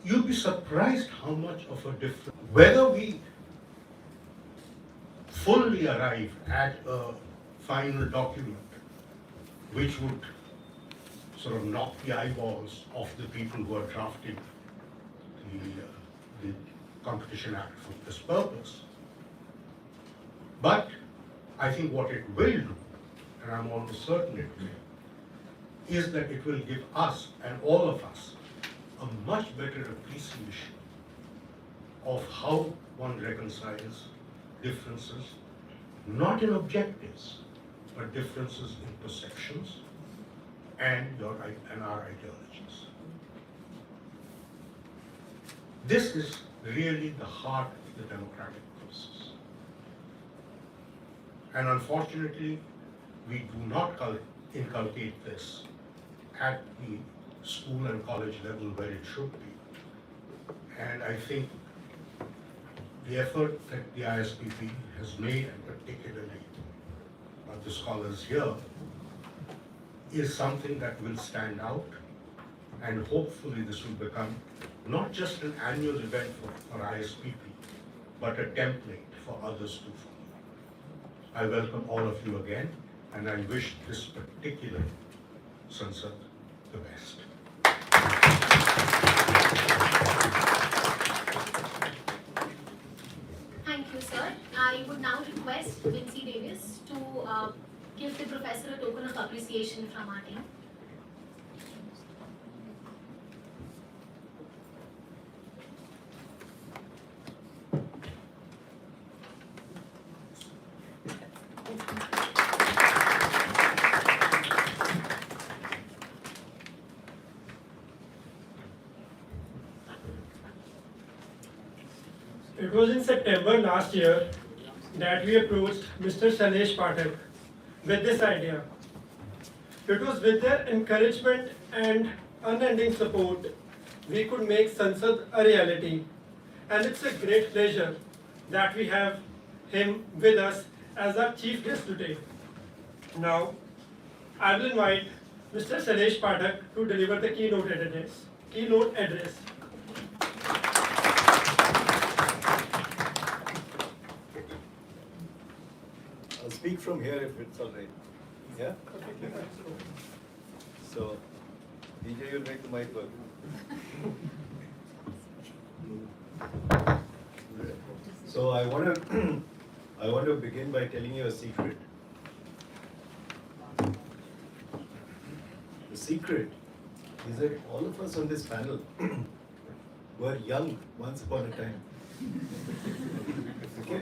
you'll be surprised how much of a difference, whether we fully arrive at a final document which would sort of knock the eyeballs off the people who are drafting the Competition Act for this purpose. But I think what it will do, and I'm almost certain it will, is that it will give us and all of us a much better appreciation of how one reconciles differences, not in objectives, but differences in perceptions and our ideologies. This is really the heart of the democratic process. And unfortunately, we do not inculcate this at the school and college level where it should be. And I think the effort that the ISPP has made, and particularly the scholars here, is something that will stand out, and hopefully this will become not just an annual event for ISPP, but a template for others to follow. I welcome all of you again, and I wish this particular Sansad the best. Thank you, sir. I would now request Vincy Davis to give the professor a token of appreciation from our team. It was in September last year that we approached Mr. Salesh Pathak with this idea. It was with their encouragement and unending support we could make Sansad a reality. And it's a great pleasure that we have him with us as our chief guest today. Now, I will invite Mr. Salesh Pathak to deliver the keynote address. I'll speak from here if it's all right. Yeah? So, DJ, you'll make the mic work. So I want to begin by telling you a secret. The secret is that all of us on this panel were young once upon a time. Okay?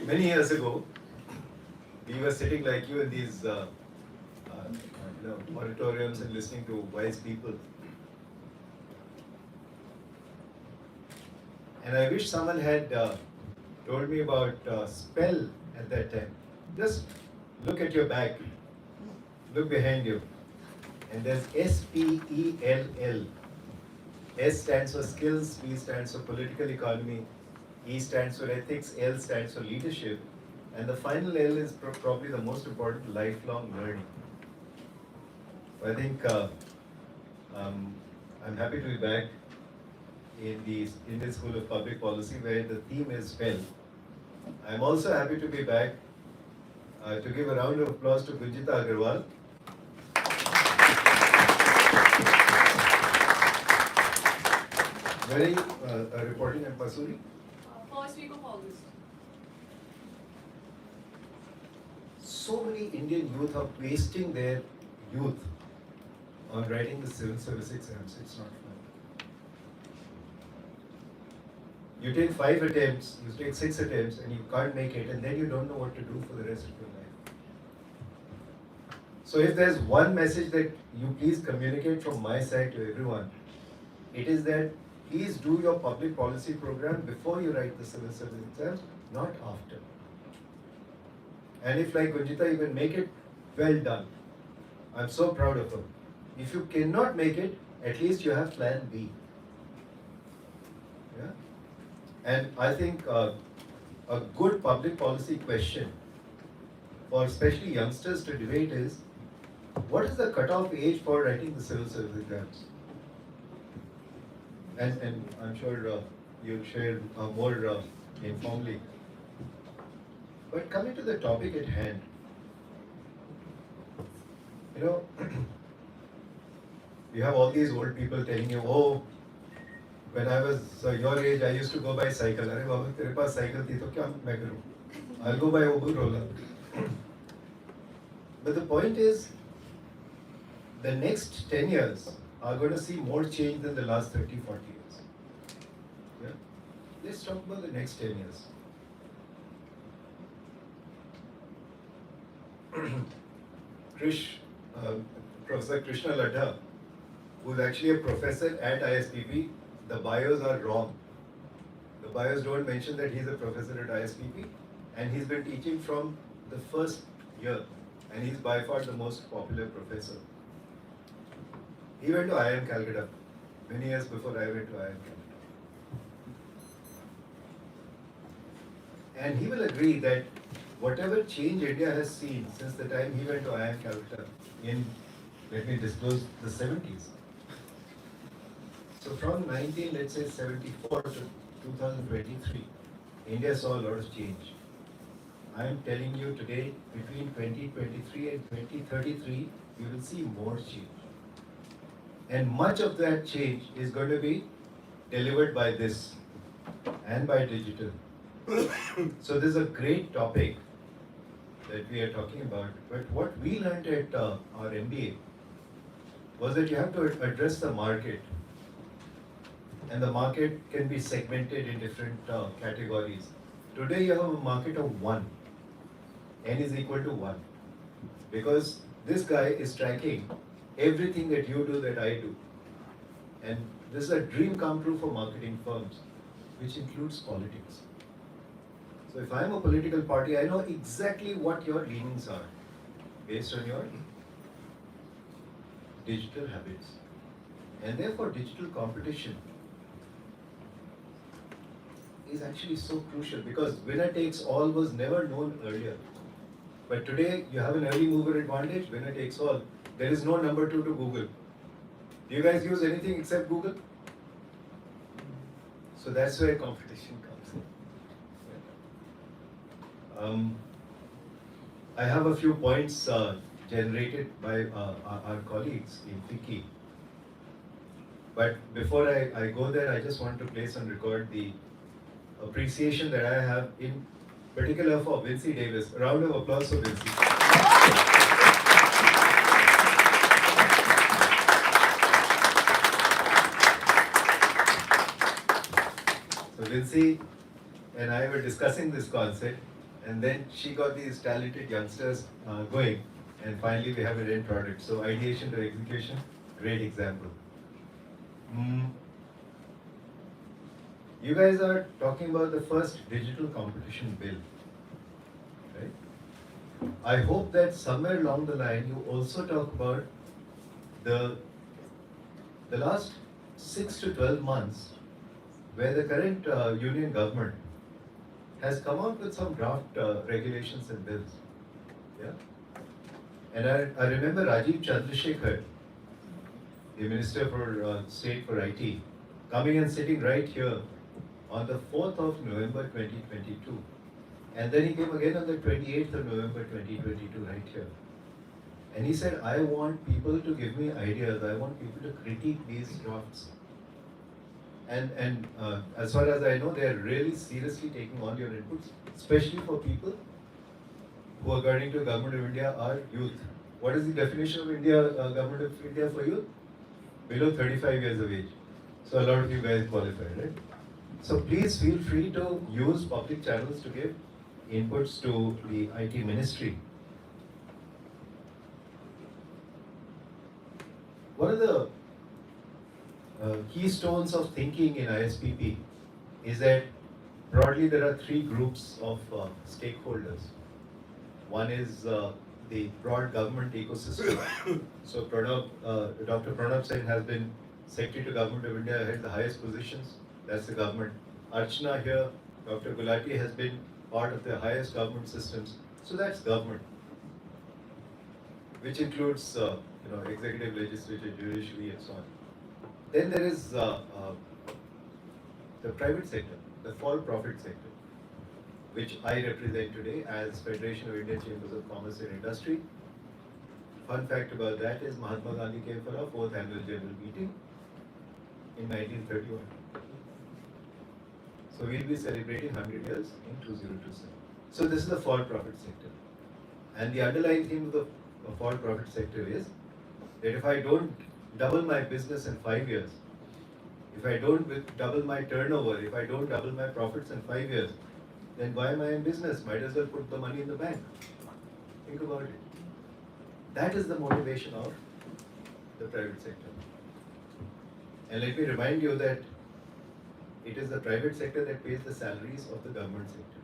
Many years ago, we were sitting like you in these auditoriums and listening to wise people. And I wish someone had told me about spell at that time. Just look at your back, look behind you, and there's SPELL. S stands for skills, P stands for political economy, E stands for ethics, L stands for leadership, and the final L is probably the most important, lifelong learning. I think I'm happy to be back in the Indian School of Public Policy, where the theme is spell. I'm also happy to be back to give a round of applause to Gunjita Agarwal. Very reporting in Pasuri. First week of August. So many Indian youth are wasting their youth on writing the civil service exams. It's not fun. You take 5 attempts, you take 6 attempts, and you can't make it, and then you don't know what to do for the rest of your life. So if there's one message that you please communicate from my side to everyone, it is that please do your public policy program before you write the civil service exams, not after. And if, like Gunjita, you can make it, well done. I'm so proud of her. If you cannot make it, at least you have plan B. Yeah? And I think a good public policy question for especially youngsters to debate is, what is the cutoff age for writing the civil service exams? and I'm sure you'll share more informally. But coming to the topic at hand, you know, you have all these old people telling you, oh, when I was your age, I used to go by cycle. अरे बाबा तेरे पास cycle थी तो क्या मैं करूँ? I'll go by Uber roller. But the point is, the next 10 years are going to see more change than the last 30, 40 years. Yeah? Let's talk about the next 10 years. Professor Krishna Ladha, who's actually a professor at ISPP, the bios are wrong. The bios don't mention that he's a professor at ISPP, and he's been teaching from the first year, and he's by far the most popular professor. He went to IIM Calcutta many years before I went to IIM Calcutta. And he will agree that whatever change India has seen since the time he went to IIM Calcutta in, let me disclose, the 70s. So from 1974 to 2023, India saw a lot of change. I am telling you today, between 2023 and 2033, you will see more change. And much of that change is going to be delivered by this and by digital. So this is a great topic that we are talking about. But what we learned at our MBA was that you have to address the market. And the market can be segmented in different categories. Today you have a market of 1. N is equal to 1. Because this guy is tracking everything that you do, that I do. And this is a dream come true for marketing firms, which includes politics. So if I'm a political party, I know exactly what your leanings are based on your digital habits. And therefore digital competition is actually so crucial, because winner takes all was never known earlier. But today you have an early mover advantage, winner takes all. There is no number 2 to Google. Do you guys use anything except Google? So that's where competition comes in. I have a few points generated by our colleagues in FICCI. But before I go there, I just want to place on record the appreciation that I have in particular for Vincy Davis. A round of applause for Vincy. So Vincy and I were discussing this concept, and then she got these talented youngsters going, and finally we have an end product. So ideation to execution, great example. You guys are talking about the first digital competition bill, right? I hope that somewhere along the line you also talk about the last 6 to 12 months where the current union government has come out with some draft regulations and bills. Yeah? And I remember Rajiv Chandrasekhar, the Minister for State for IT, coming and sitting right here on the 4th of November 2022. And then he came again on the 28th of November 2022, right here. And he said, I want people to give me ideas, I want people to critique these drafts. And as far as I know, they are really seriously taking all your inputs, especially for people who, according to the Government of India, are youth. What is the definition of Government of India for youth? Below 35 years of age. So a lot of you guys qualify, right? So please feel free to use public channels to give inputs to the IT ministry. One of the keystones of thinking in ISPP is that broadly there are 3 groups of stakeholders. One is the broad government ecosystem. So Dr. Pranab Sen has been Secretary to Government of India, held the highest positions. That's the government. Archana here, Dr. Gulati has been part of the highest government systems. So that's government, which includes executive, legislative, judiciary, and so on. Then there is the private sector, the for-profit sector, which I represent today as Federation of Indian Chambers of Commerce and Industry. Fun fact about that is Mahatma Gandhi came for our 4th annual general meeting in 1931. So we'll be celebrating 100 years in 2027. So this is the for-profit sector. And the underlying theme of the for-profit sector is that if I don't double my business in 5 years, if I don't double my turnover, if I don't double my profits in 5 years, then why am I in business? Might as well put the money in the bank. Think about it. That is the motivation of the private sector. And let me remind you that it is the private sector that pays the salaries of the government sector.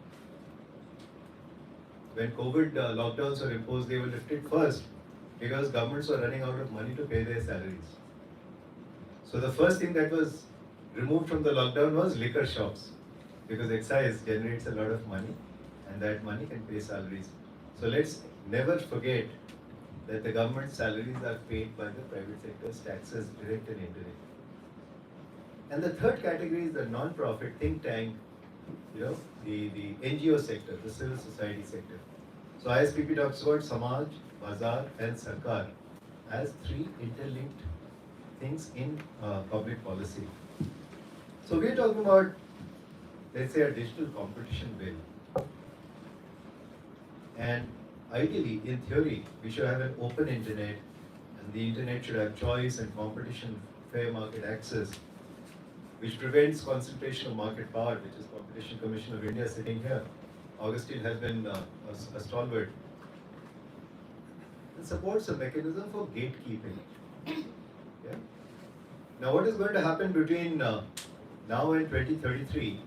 When COVID lockdowns were imposed, they were lifted first because governments were running out of money to pay their salaries. So the first thing that was removed from the lockdown was liquor shops, because excise generates a lot of money and that money can pay salaries. So let's never forget that the government salaries are paid by the private sector's taxes, direct and indirect. And the third category is the non-profit think tank, the NGO sector, the civil society sector. So ISPP talks about Samaj, Bazaar and Sarkar as 3 interlinked things in public policy. So we're talking about, let's say, a digital competition bill. And ideally, in theory, we should have an open internet, and the internet should have choice and competition, fair market access, which prevents concentration of market power, which is Competition Commission of India sitting here. Augustine has been a stalwart. It supports a mechanism for gatekeeping. Yeah? Now, what is going to happen between now and 2033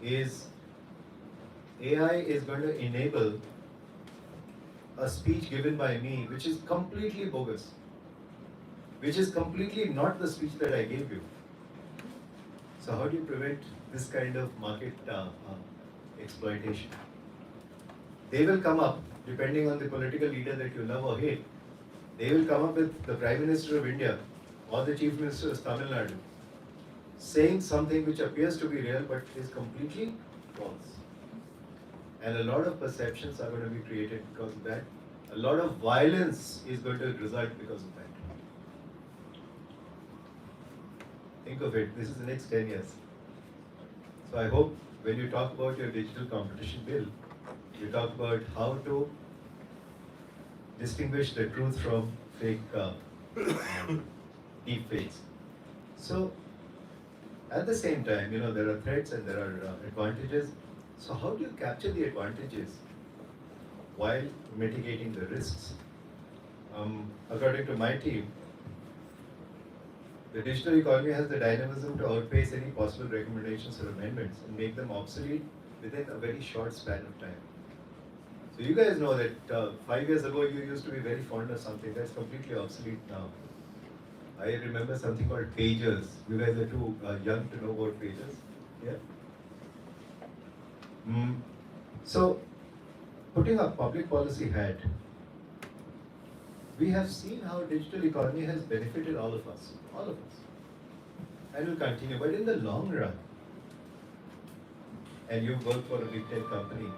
is AI is going to enable a speech given by me which is completely bogus, which is completely not the speech that I gave you. So how do you prevent this kind of market exploitation? They will come up, depending on the political leader that you love or hate, they will come up with the Prime Minister of India or the Chief Minister of Tamil Nadu saying something which appears to be real but is completely false. And a lot of perceptions are going to be created because of that. A lot of violence is going to result because of that. Think of it, this is the next 10 years. So I hope when you talk about your digital competition bill, you talk about how to distinguish the truth from fake deep fakes. So at the same time, there are threats and there are advantages. So how do you capture the advantages while mitigating the risks? According to my team, the digital economy has the dynamism to outpace any possible recommendations or amendments and make them obsolete within a very short span of time. So you guys know that 5 years ago you used to be very fond of something that's completely obsolete now. I remember something called pagers. You guys are too young to know about pagers. Yeah. So, putting a public policy hat, we have seen how digital economy has benefited all of us, and will continue. But in the long run, and you work for a big tech company,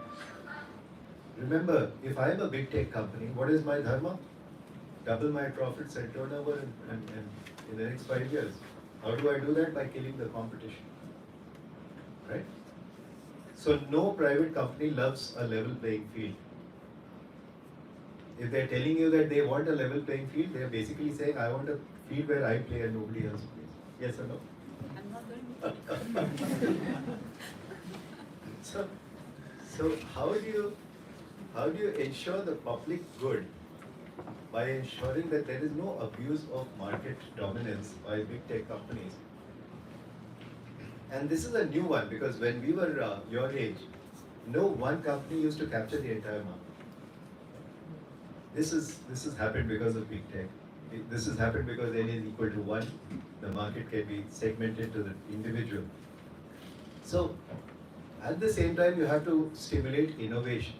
remember, if I am a big tech company, what is my dharma? Double my profits and turnover in the next 5 years. How do I do that? By killing the competition, right? So no private company loves a level playing field. If they're telling you that they want a level playing field, they're basically saying, I want a field where I play and nobody else plays. Yes or no? I'm not going to. So how do you ensure the public good by ensuring that there is no abuse of market dominance by big tech companies? And this is a new one, because when we were your age, no one company used to capture the entire market. This has happened because of big tech. This has happened because n is equal to 1. The market can be segmented to the individual. So at the same time, you have to stimulate innovation.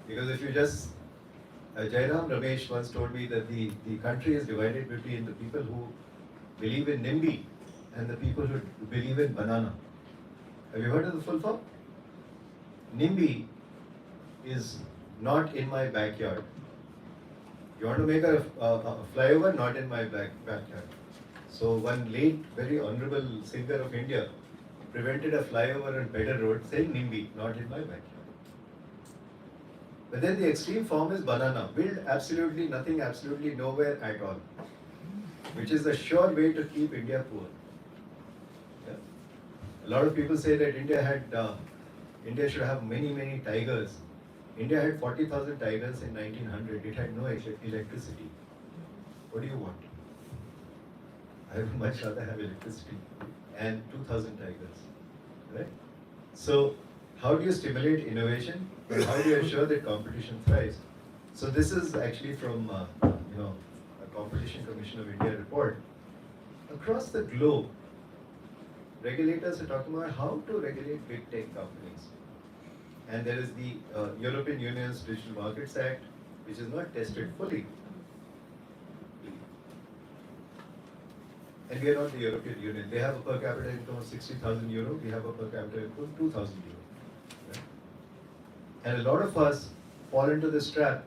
Because if you just, Jairam Ramesh once told me that the country is divided between the people who believe in NIMBY and the people who believe in banana. Have you heard of the full form? NIMBY is not in my backyard. You want to make a flyover? Not in my backyard. So one late, very honorable singer of India prevented a flyover on Better Road saying NIMBY, not in my backyard. But then the extreme form is banana. Build absolutely nothing, absolutely nowhere at all. Which is a sure way to keep India poor. Yeah? A lot of people say that India should have many tigers. India had 40,000 tigers in 1900. It had no electricity. What do you want? I would much rather have electricity and 2,000 tigers, right? So, how do you stimulate innovation? And how do you ensure that competition thrives? So this is actually from a Competition Commission of India report. Across the globe, regulators are talking about how to regulate big tech companies. And there is the European Union's Digital Markets Act, which is not tested fully. And we are not the European Union. They have a per capita income of 60,000 euro. We have a per capita income of 2,000 euro. Right? And a lot of us fall into this trap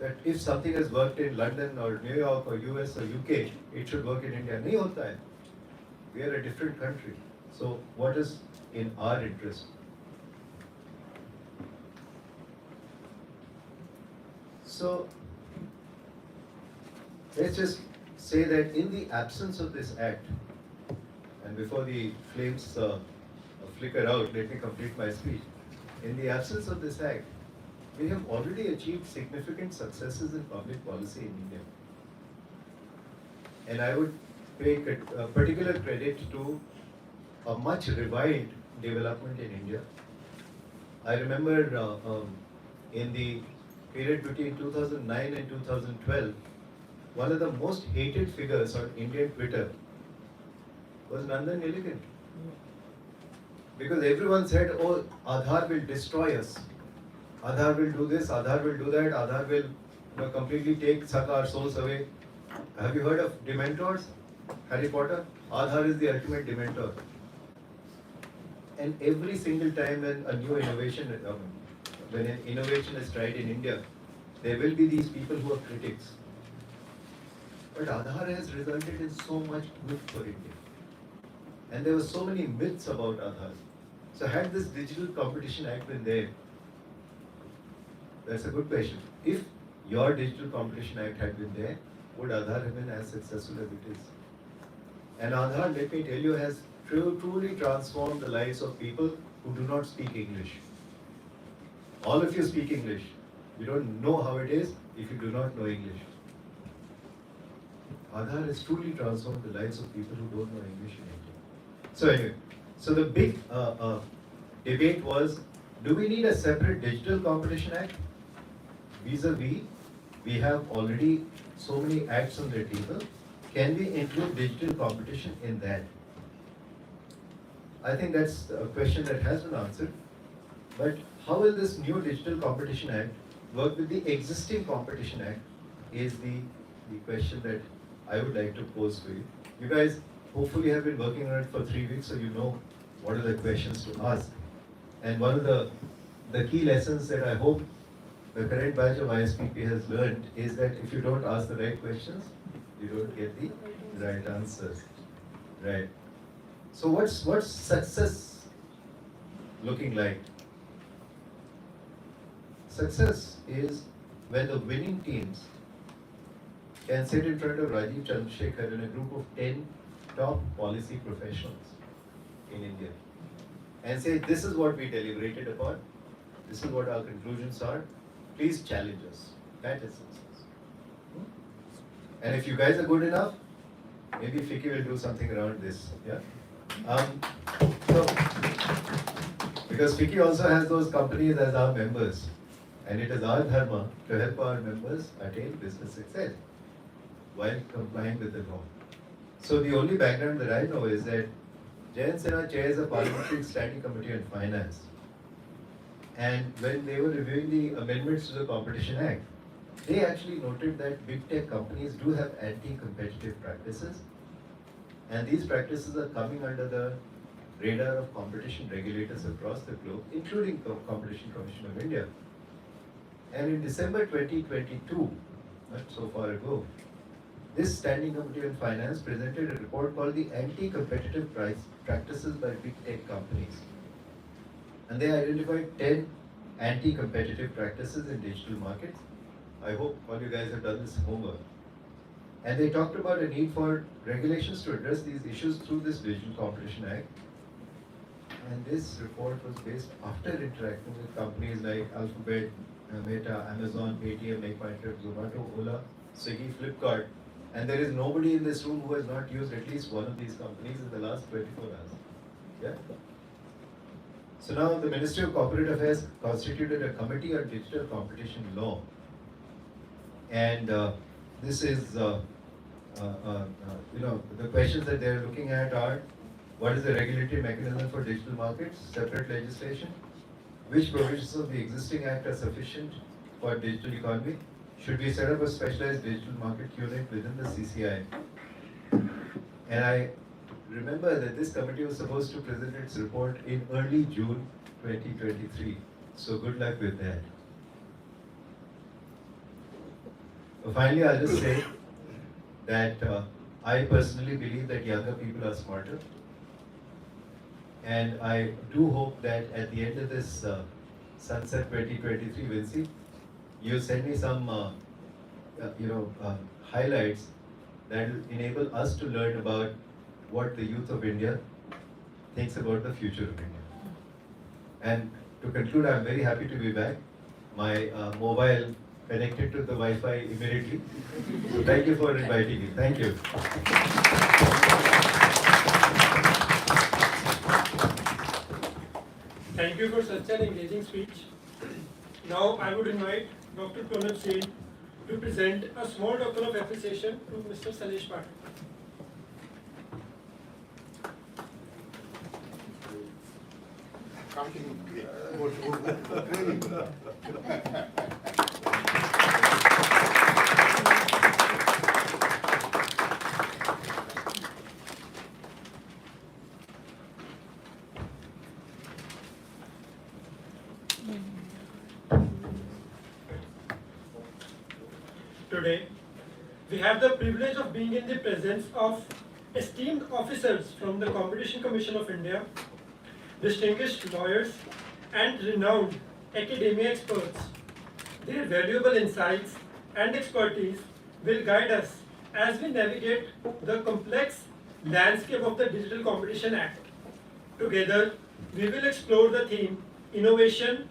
that if something has worked in London or New York or US or UK, it should work in India. Nahi hota hai. We are a different country. So what is in our interest? So let's just say that in the absence of this act, and before the flames flicker out, let me complete my speech. In the absence of this act, we have already achieved significant successes in public policy in India. And I would pay particular credit to a much revived development in India. I remember in the period between 2009 and 2012, one of the most hated figures on Indian Twitter was Nandan Nilekani. Because everyone said, oh, Aadhaar will destroy us. Aadhaar will do this, Aadhaar will do that, Aadhaar will completely suck our souls away. Have you heard of Dementors? Harry Potter? Aadhaar is the ultimate Dementor. And every single time when a new innovation, when an innovation is tried in India, there will be these people who are critics. But Aadhaar has resulted in so much good for India. And there were so many myths about Aadhaar. So had this Digital Competition Act been there, that's a good question. If your Digital Competition Act had been there, would Aadhaar have been as successful as it is? And Aadhaar, let me tell you, has truly transformed the lives of people who do not speak English. All of you speak English. You don't know how it is if you do not know English. Aadhaar has truly transformed the lives of people who don't know English in India. So anyway, so the big debate was, do we need a separate Digital Competition Act? Vis-a-vis, we have already so many acts on the table. Can we include digital competition in that? I think that's a question that has been answered. But how will this new Digital Competition Act work with the existing Competition Act is the question that I would like to pose to you. You guys hopefully have been working on it for 3 weeks, so you know what are the questions to ask. And one of the key lessons that I hope the current batch of ISPP has learned is that if you don't ask the right questions, you don't get the right answers. Right. So what's success looking like? Success is when the winning teams can sit in front of Rajiv Chandrasekhar and a group of 10 top policy professionals in India and say, this is what we deliberated upon, this is what our conclusions are, please challenge us. That is success. And if you guys are good enough, maybe Fiki will do something around this. Yeah. So, because Fiki also has those companies as our members, and it is our dharma to help our members attain business success while complying with the law. So the only background that I know is that Jayant Sinha chairs a parliamentary standing committee on finance. And when they were reviewing the amendments to the Competition Act, they actually noted that big tech companies do have anti-competitive practices. And these practices are coming under the radar of competition regulators across the globe, including Competition Commission of India. And in December 2022, not so far ago, this Standing Committee on Finance presented a report called the Anti-Competitive Practices by Big Tech Companies. And they identified 10 anti-competitive practices in digital markets. I hope all you guys have done this homework. And they talked about a need for regulations to address these issues through this Digital Competition Act. And this report was based after interacting with companies like Alphabet, Meta, Amazon, Paytm, MakeMyTrip, Zomato, Ola, Swiggy, Flipkart. And there is nobody in this room who has not used at least one of these companies in the last 24 hours. Yeah? So now the Ministry of Corporate Affairs constituted a committee on digital competition law. And this is, the questions that they're looking at are, what is the regulatory mechanism for digital markets? Separate legislation? Which provisions of the existing act are sufficient for digital economy? Should we set up a specialized digital market unit within the CCI? And I remember that this committee was supposed to present its report in early June 2023. So good luck with that. Finally, I'll just say that I personally believe that younger people are smarter. And I do hope that at the end of this Sansad 2023, Vinci, you send me some highlights that will enable us to learn about what the youth of India thinks about the future of India. And to conclude, I'm very happy to be back. My mobile connected to the Wi-Fi immediately. So thank you for inviting me. Thank you. Thank you for such an engaging speech. Now I would invite Dr. Pranab Singh to present a small token of appreciation to Mr. Salesh Pathak. Today, we have the privilege of being in the presence of esteemed officers from the Competition Commission of India, distinguished lawyers, and renowned academia experts. Their valuable insights and expertise will guide us as we navigate the complex landscape of the Digital Competition Act. Together, we will explore the theme innovation,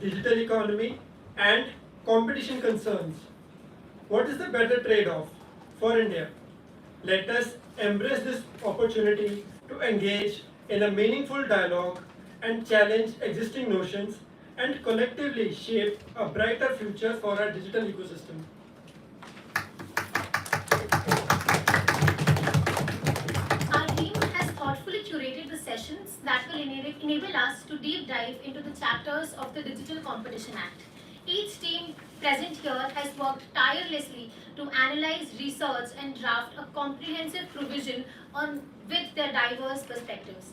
digital economy, and competition concerns. What is the better trade-off for India? Let us embrace this opportunity to engage in a meaningful dialogue and challenge existing notions and collectively shape a brighter future for our digital ecosystem. Our team has thoughtfully curated the sessions that will enable us to deep dive into the chapters of the Digital Competition Act. Each team present here has worked tirelessly to analyze, research, and draft a comprehensive provision with their diverse perspectives.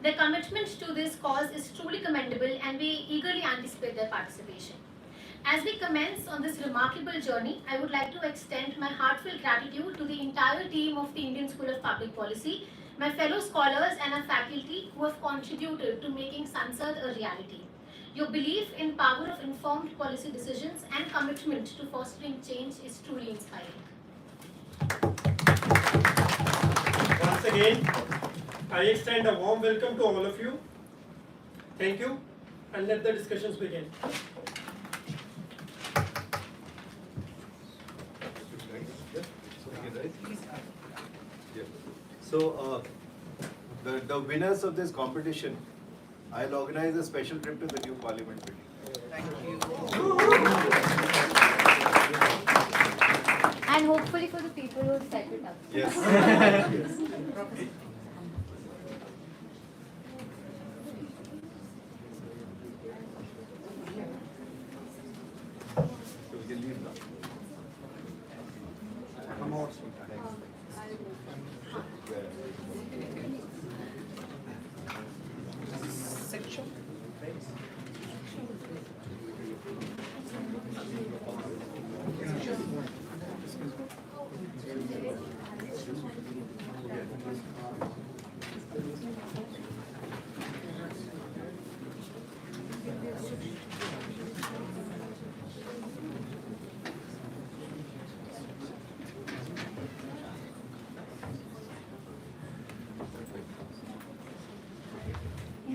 Their commitment to this cause is truly commendable, and we eagerly anticipate their participation. As we commence on this remarkable journey, I would like to extend my heartfelt gratitude to the entire team of the Indian School of Public Policy, my fellow scholars and our faculty who have contributed to making Sansad a reality. Your belief in power of informed policy decisions and commitment to fostering change is truly inspiring. Once again, I extend a warm welcome to all of you. Thank you, and let the discussions begin. So, the winners of this competition, I'll organize a special trip to the new Parliament building. Thank you. And hopefully for the people who set it up. Yes. Yes. So we can leave now. Come out. Thanks.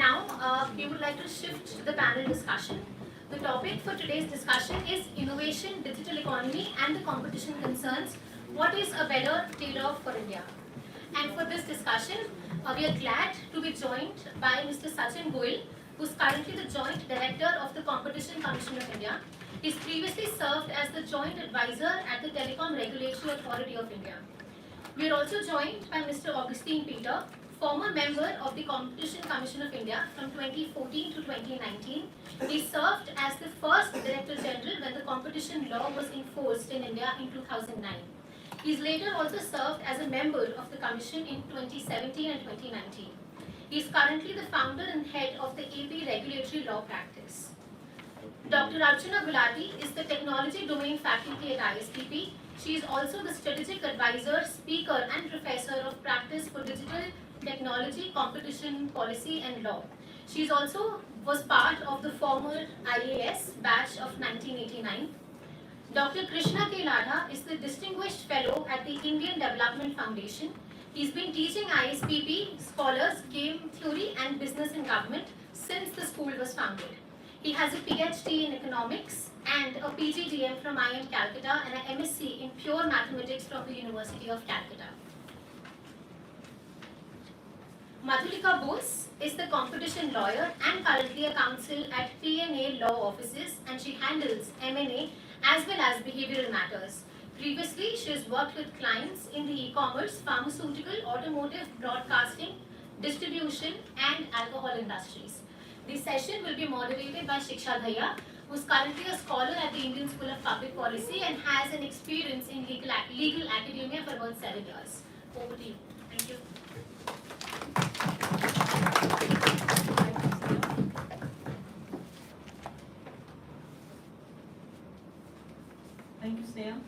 Now, we would like to shift to the panel discussion. The topic for today's discussion is innovation, digital economy, and the competition concerns. What is a better trade-off for India? And for this discussion, we are glad to be joined by Mr. Sachin Goyal, who is currently the Joint Director of the Competition Commission of India. He's previously served as the Joint Advisor at the Telecom Regulatory Authority of India. We are also joined by Mr. Augustine Peter, former member of the Competition Commission of India from 2014 to 2019. He served as the first Director General when the competition law was enforced in India in 2009. He's later also served as a member of the Commission in 2017 and 2019. He is currently the founder and head of the AP Regulatory Law Practice. Dr. Archana Gulati is the Technology Domain Faculty at ISTP. She is also the Strategic Advisor, Speaker and Professor of Practice for Digital Technology, Competition Policy and Law. She also was part of the former IAS batch of 1989. Dr. Krishna K. Ladha is the Distinguished Fellow at the Indian Development Foundation. He's been teaching ISPP scholars game theory and business and government since the school was founded. He has a PhD in economics and a PGDM from IIM Calcutta and an MSc in pure mathematics from the University of Calcutta. Madhulika Bose is the competition lawyer and currently a counsel at P&A Law Offices, and she handles M&A as well as behavioral matters. Previously, she has worked with clients in the e-commerce, pharmaceutical, automotive, broadcasting, distribution and alcohol industries. This session will be moderated by Shiksha Dhaya, who is currently a scholar at the Indian School of Public Policy and has an experience in legal academia for about 7 years. Over to you. Thank you. Thank you, Sneha.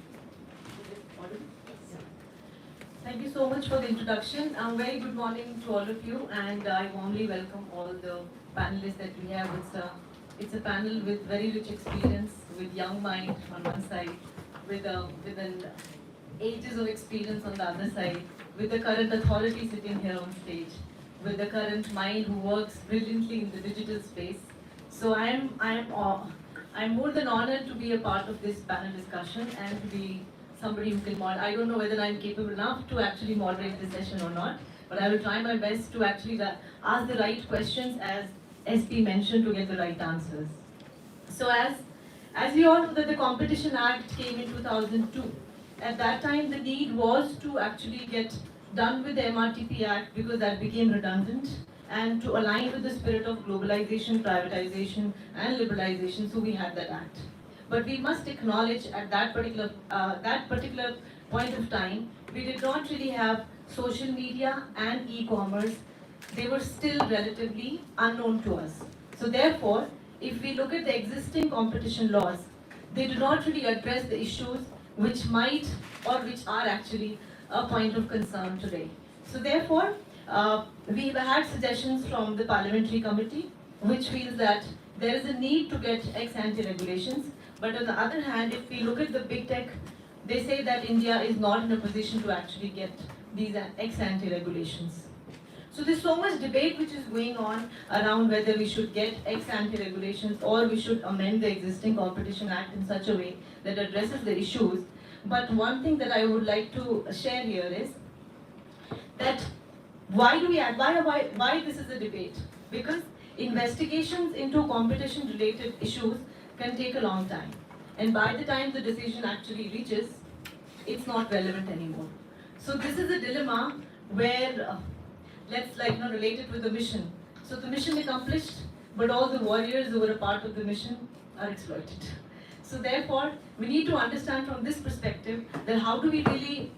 Thank you so much for the introduction. Very good morning to all of you, and I warmly welcome all the panelists that we have. It's a panel with very rich experience, with young mind on one side, with an ages of experience on the other side, with the current authority sitting here on stage, with the current mind who works brilliantly in the digital space. So I'm more than honored to be a part of this panel discussion and to be somebody who can moderate. I don't know whether I'm capable enough to actually moderate this session or not, but I will try my best to actually ask the right questions, as SP mentioned, to get the right answers. So as we all know that the Competition Act came in 2002. At that time, the need was to actually get done with the MRTP Act because that became redundant, and to align with the spirit of globalization, privatization and liberalization, so we had that act. But we must acknowledge at that particular point of time, we did not really have social media and e-commerce. They were still relatively unknown to us. So therefore, if we look at the existing competition laws, they do not really address the issues which might or which are actually a point of concern today. So therefore, we've had suggestions from the parliamentary committee, which feels that there is a need to get ex-ante regulations. But on the other hand, if we look at the big tech, they say that India is not in a position to actually get these ex-ante regulations. So there's so much debate which is going on around whether we should get ex-ante regulations or we should amend the existing Competition Act in such a way that addresses the issues. But one thing that I would like to share here is that why this is a debate? Because investigations into competition-related issues can take a long time. And by the time the decision actually reaches, it's not relevant anymore. So this is a dilemma where, let's relate it with the mission. So the mission accomplished, but all the warriors who were a part of the mission are exploited. So therefore, we need to understand from this perspective that how do we really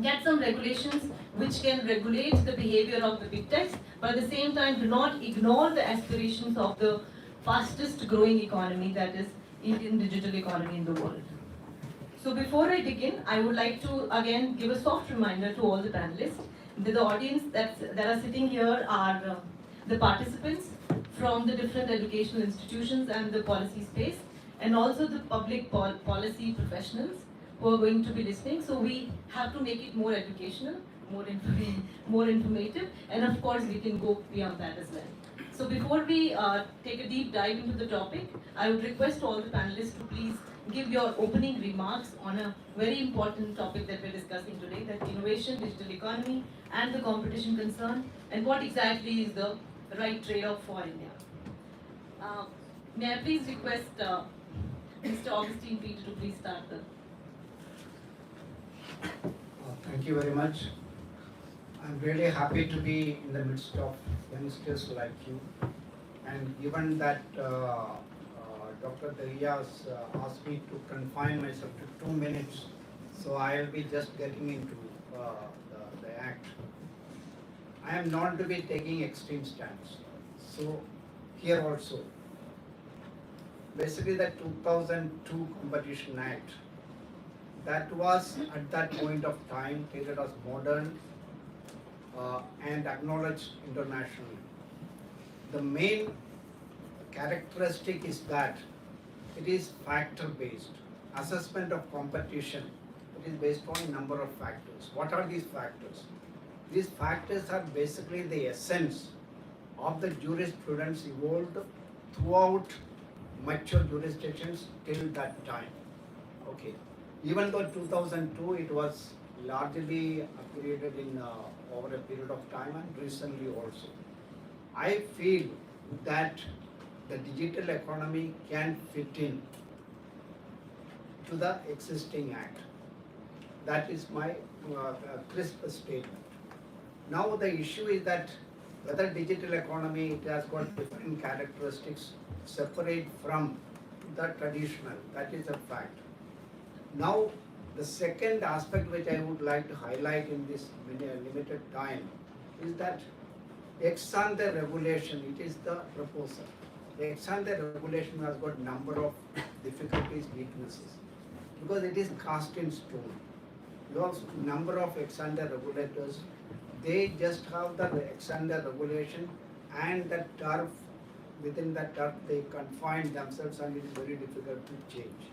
get some regulations which can regulate the behavior of the big techs, but at the same time do not ignore the aspirations of the fastest growing economy, that is Indian digital economy in the world. So before I begin, I would like to again give a soft reminder to all the panelists that the audience that are sitting here are the participants from the different educational institutions and the policy space, and also the public policy professionals who are going to be listening. So we have to make it more educational, more informative, and of course we can go beyond that as well. So before we take a deep dive into the topic, I would request all the panelists to please give your opening remarks on a very important topic that we're discussing today, that innovation, digital economy, and the competition concern, and what exactly is the right trade-off for India. May I please request Mr. Augustine Peter to please start the. Thank you very much. I'm really happy to be in the midst of youngsters like you. And given that Dr. Darius asked me to confine myself to 2 minutes, so I'll be just getting into the act. I am not to be taking extreme stands. So here also, basically the 2002 Competition Act, that was at that point of time treated as modern and acknowledged internationally. The main characteristic is that it is factor based. Assessment of competition, it is based on a number of factors. What are these factors? These factors are basically the essence of the jurisprudence evolved throughout mature jurisdictions till that time. Okay. Even though 2002 it was largely upgraded in over a period of time and recently also. I feel that the digital economy can fit in to the existing act. That is my crisp statement. Now the issue is that whether digital economy, it has got different characteristics separate from the traditional, that is a fact. Now the second aspect which I would like to highlight in this limited time is that ex ante regulation, it is the proposal. The ex ante regulation has got number of difficulties, weaknesses, because it is cast in stone. Because number of ex ante regulators, they just have the ex ante regulation and the turf, within that turf they confine themselves and it is very difficult to change.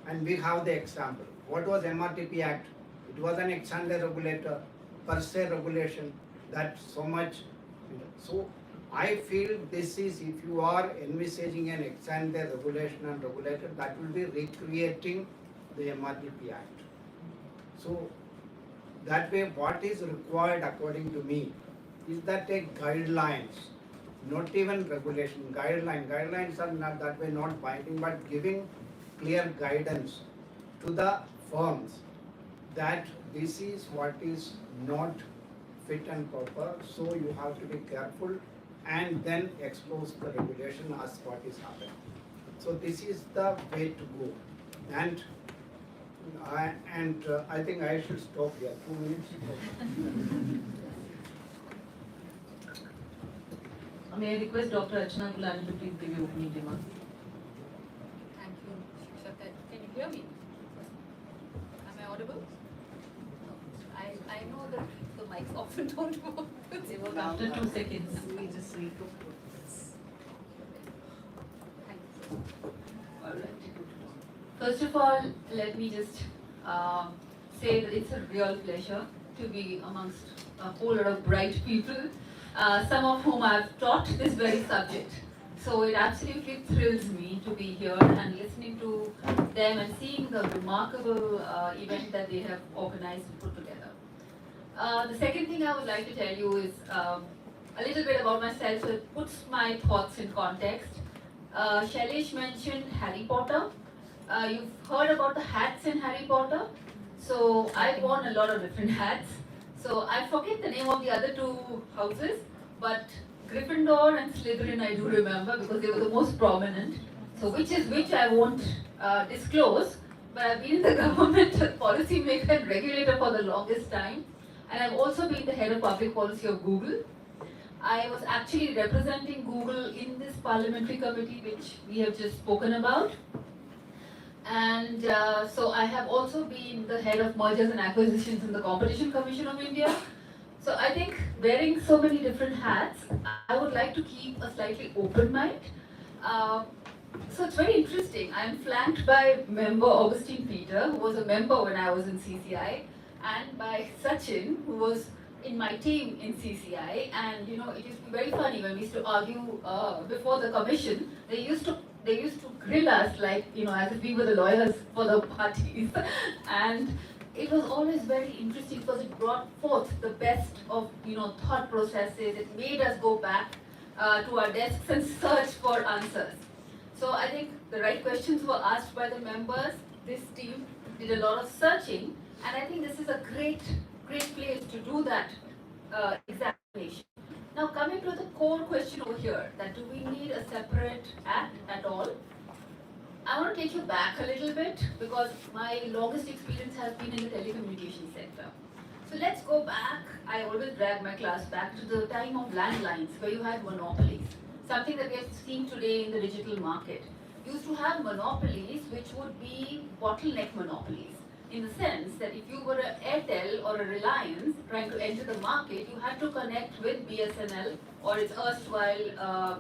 And we have the example. What was MRTP Act? It was an ex ante regulator, per se regulation, that so much. So I feel this is, if you are envisaging an ex ante regulation and regulator, that will be recreating the MRTP Act. So that way, what is required according to me is that a guidelines, not even regulation, guideline. Guidelines are not that way, not binding, but giving clear guidance to the firms that this is what is not fit and proper, so you have to be careful and then expose the regulation as what is happening. So this is the way to go. And I think I should stop here. 2 minutes. May I request Dr. Archana Gulani to please give your opening remarks. Thank you, Shakti. Can you hear me? Am I audible? No. I know that the mics often don't work. They work After 2 seconds. We just need to put this. Thank you. All right. First of all, let me just say that it's a real pleasure to be amongst a whole lot of bright people, some of whom I've taught this very subject. So it absolutely thrills me to be here and listening to them and seeing the remarkable event that they have organized and put together. The second thing I would like to tell you is a little bit about myself, so it puts my thoughts in context. Shailesh mentioned Harry Potter. You've heard about the hats in Harry Potter. So I've worn a lot of different hats. So I forget the name of the other two houses, but Gryffindor and Slytherin I do remember because they were the most prominent. So which is which I won't disclose, but I've been in the government policy maker and regulator for the longest time. And I've also been the head of public policy of Google. I was actually representing Google in this parliamentary committee which we have just spoken about. And so I have also been the head of mergers and acquisitions in the Competition Commission of India. So I think wearing so many different hats, I would like to keep a slightly open mind. So it's very interesting. I'm flanked by member Augustine Peter, who was a member when I was in CCI, and by Sachin, who was in my team in CCI, and you know, it used to be very funny when we used to argue before the commission. They used to grill us like, you know, as if we were the lawyers for the parties, and it was always very interesting because it brought forth the best of, you know, thought processes. It made us go back to our desks and search for answers. So I think the right questions were asked by the members. This team did a lot of searching, and I think this is a great place to do that examination. Now coming to the core question over here, that do we need a separate act at all? I want to take you back a little bit because my longest experience has been in the telecommunications sector. So let's go back. I always drag my class back to the time of landlines where you had monopolies. Something that we are seeing today in the digital market. You used to have monopolies which would be bottleneck monopolies, in the sense that if you were an Airtel or a Reliance trying to enter the market, you had to connect with BSNL, or its erstwhile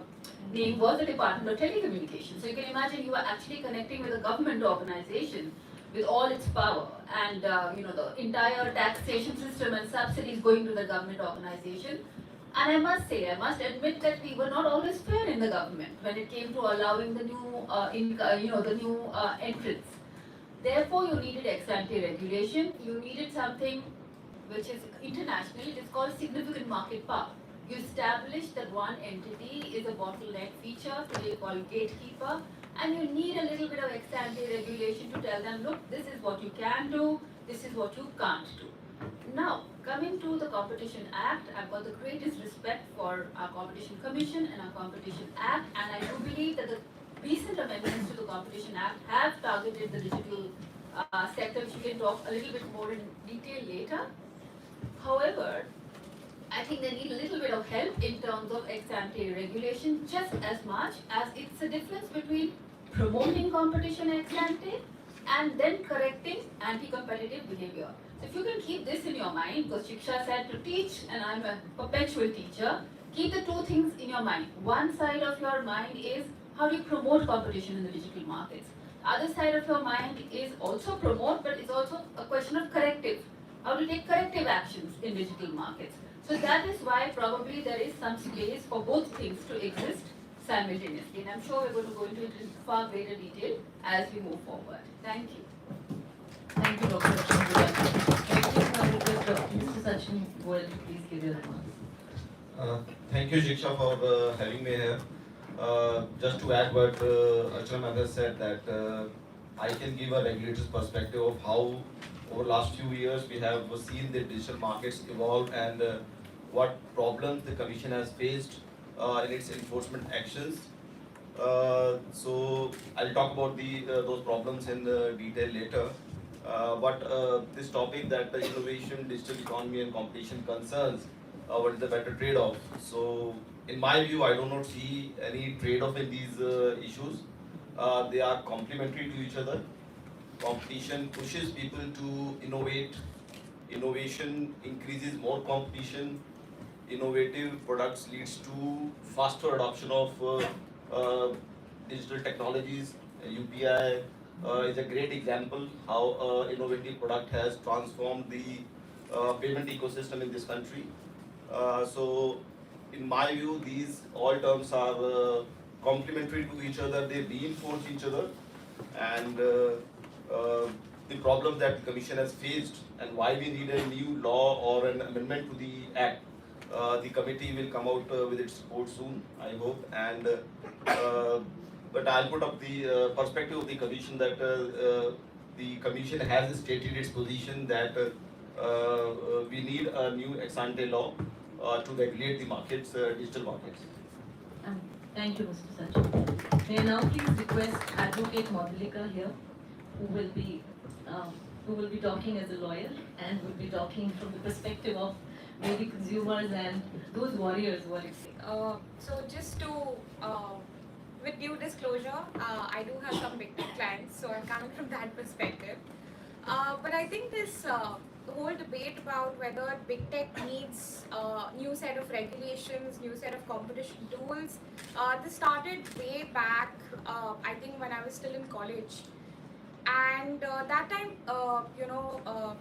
name was the Department of Telecommunications. So you can imagine you are actually connecting with a government organization with all its power, and you know, the entire taxation system and subsidies going to the government organization. And I must admit that we were not always fair in the government when it came to allowing the new, entrants. Therefore, you needed ex-ante regulation. You needed something which is international. It is called significant market power. You establish that one entity is a bottleneck feature, today called gatekeeper, and you need a little bit of ex-ante regulation to tell them, look, this is what you can do, this is what you can't do. Now, coming to the Competition Act, I've got the greatest respect for our Competition Commission and our Competition Act, and I do believe that the recent amendments to the Competition Act have targeted the digital sector, which we can talk a little bit more in detail later. However, I think they need a little bit of help in terms of ex-ante regulation, just as much as it's a difference between promoting competition ex-ante and then correcting anti-competitive behavior. So if you can keep this in your mind, because Shiksha said to teach, and I'm a perpetual teacher, keep the two things in your mind. One side of your mind is how do you promote competition in the digital markets. The other side of your mind is also promote, but it's also a question of corrective. How do you take corrective actions in digital markets? So that is why probably there is some space for both things to exist simultaneously. And I'm sure we're going to go into it in far greater detail as we move forward. Thank you. Thank you, Dr. Sachin. Mr. Sachin, will please give your remarks. Thank you, Shiksha, for having me here. Just to add what Archana Mehta said, that I can give a regulator's perspective of how over the last few years we have seen the digital markets evolve, and what problems the Commission has faced in its enforcement actions. So I'll talk about those problems in detail later. But this topic, that the innovation, digital economy and competition concerns, what is the better trade-off? So in my view, I do not see any trade-off in these issues. They are complementary to each other. Competition pushes people to innovate. Innovation increases more competition. Innovative products leads to faster adoption of digital technologies. UPI is a great example how innovative product has transformed the payment ecosystem in this country. So in my view, these all terms are complementary to each other. They reinforce each other, and the problem that the Commission has faced and why we need a new law or an amendment to the Act. The committee will come out with its report soon, I hope. And but I'll put up the perspective of the Commission, that the Commission has stated its position that we need a new ex-ante law to regulate the markets, digital markets. Thank you, Mr. Sachin. May I now please request Advocate Modulika here, who will be talking as a lawyer and will be talking from the perspective of maybe consumers and those warriors who are. So just to, with due disclosure, I do have some big tech clients, so I'm coming from that perspective. But I think this whole debate about whether big tech needs new set of regulations, new set of competition tools, this started way back, I think when I was still in college. And that time,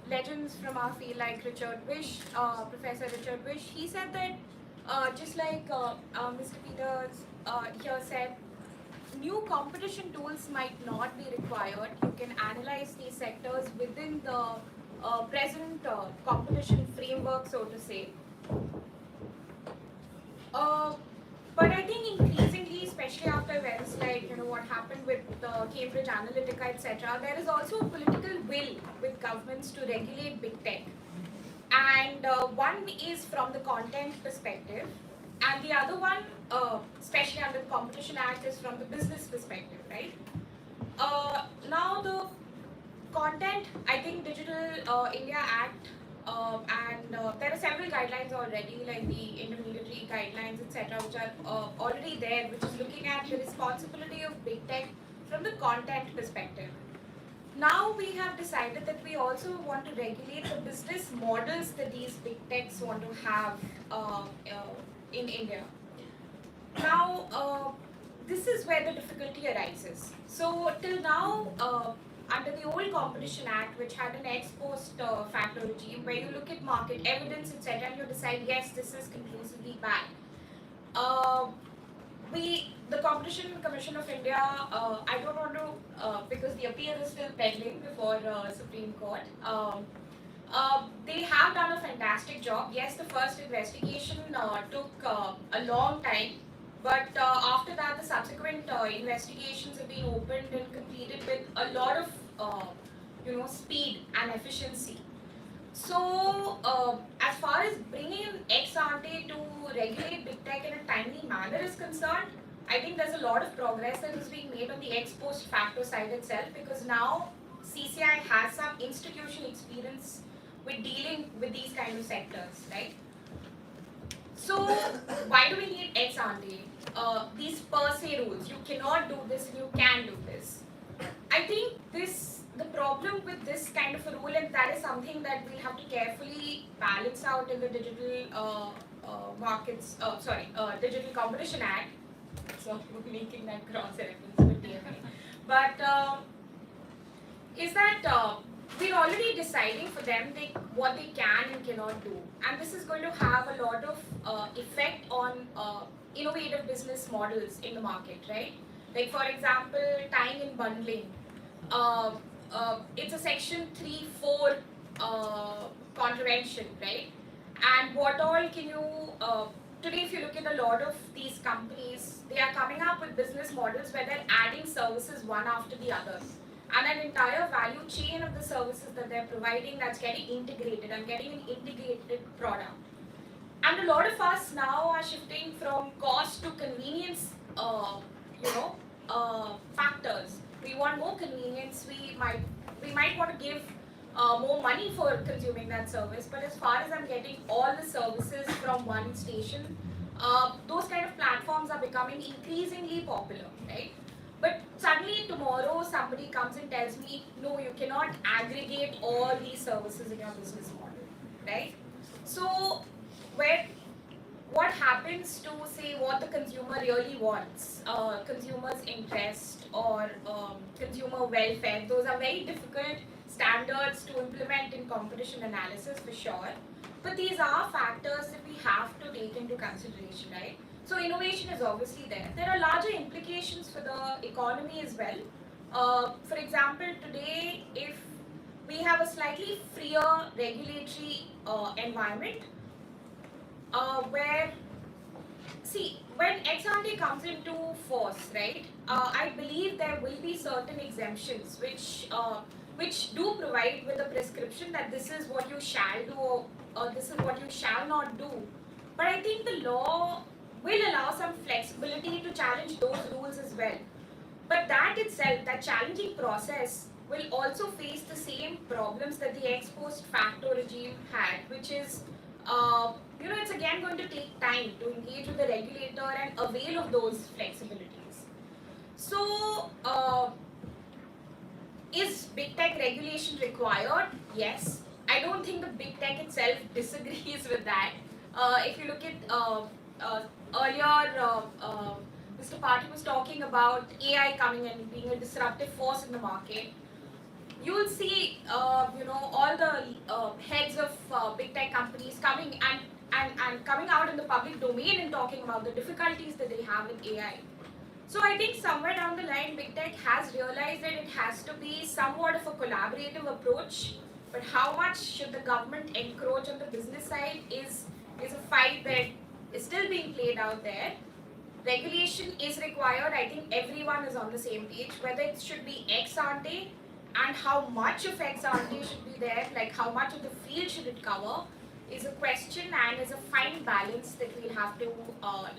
legends from our field like Professor Richard Wish, he said that just like Mr. Peters here said, new competition tools might not be required. You can analyze these sectors within the present competition framework, so to say. Uh, but I think increasingly, especially after events like what happened with Cambridge Analytica, etc., there is also a political will with governments to regulate big tech. And one is from the content perspective, and the other one, especially under the Competition Act, is from the business perspective, right? Now the content, I think Digital India Act, and there are several guidelines already, like the intermediary guidelines, etc., which are already there, which is looking at the responsibility of big tech from the content perspective. Now we have decided that we also want to regulate the business models that these big techs want to have in India. Now, this is where the difficulty arises. So till now, under the old Competition Act, which had an ex post factor regime, where you look at market evidence, etc., and you decide, yes, this is conclusively bad. The Competition Commission of India, I don't want to, because the appeal is still pending before Supreme Court. They have done a fantastic job. Yes, the first investigation took a long time, but after that, the subsequent investigations have been opened and completed with a lot of, speed and efficiency. So, as far as bringing in ex ante to regulate big tech in a timely manner is concerned, I think there's a lot of progress that is being made on the ex post facto side itself, because now CCI has some institutional experience with dealing with these kind of sectors, right? So, why do we need ex ante? These per se rules. You cannot do this and you can do this. I think the problem with this kind of a rule, and that is something that we'll have to carefully balance out in the Digital Digital Competition Act. So making that cross reference with DMA. But is that we're already deciding for them what they can and cannot do. And this is going to have a lot of effect on innovative business models in the market, right? Like for example, tying in bundling. It's a section 3(4) contravention, right? And what all can you, today if you look at a lot of these companies, they are coming up with business models where they're adding services one after the other. And an entire value chain of the services that they're providing that's getting integrated and getting an integrated product. And a lot of us now are shifting from cost to convenience, factors. We want more convenience. We might want to give more money for consuming that service. But as far as I'm getting all the services from one station, those kind of platforms are becoming increasingly popular, right? But suddenly tomorrow somebody comes and tells me, no, you cannot aggregate all these services in your business model, right? So what happens to say what the consumer really wants, consumer's interest or consumer welfare? Those are very difficult standards to implement in competition analysis for sure. But these are factors that we have to take into consideration, right? So innovation is obviously there. There are larger implications for the economy as well. For example, today, if we have a slightly freer regulatory environment, where, see, when ex ante comes into force, right, I believe there will be certain exemptions which do provide with a prescription that this is what you shall do or this is what you shall not do. But I think the law will allow some flexibility to challenge those rules as well. But that itself, that challenging process, will also face the same problems that the ex post facto regime had, which is, it's again going to take time to engage with the regulator and avail of those flexibilities. So, is big tech regulation required? Yes. I don't think the big tech itself disagrees with that. If you look at earlier, Mr. Patil was talking about AI coming and being a disruptive force in the market. you'll see, all the heads of big tech companies coming and coming out in the public domain and talking about the difficulties that they have with AI. So I think somewhere down the line, big tech has realized that it has to be somewhat of a collaborative approach. But how much should the government encroach on the business side is a fight that is still being played out there. Regulation is required. I think everyone is on the same page. Whether it should be ex ante and how much of ex ante should be there, like how much of the field should it cover, is a question and is a fine balance that we'll have to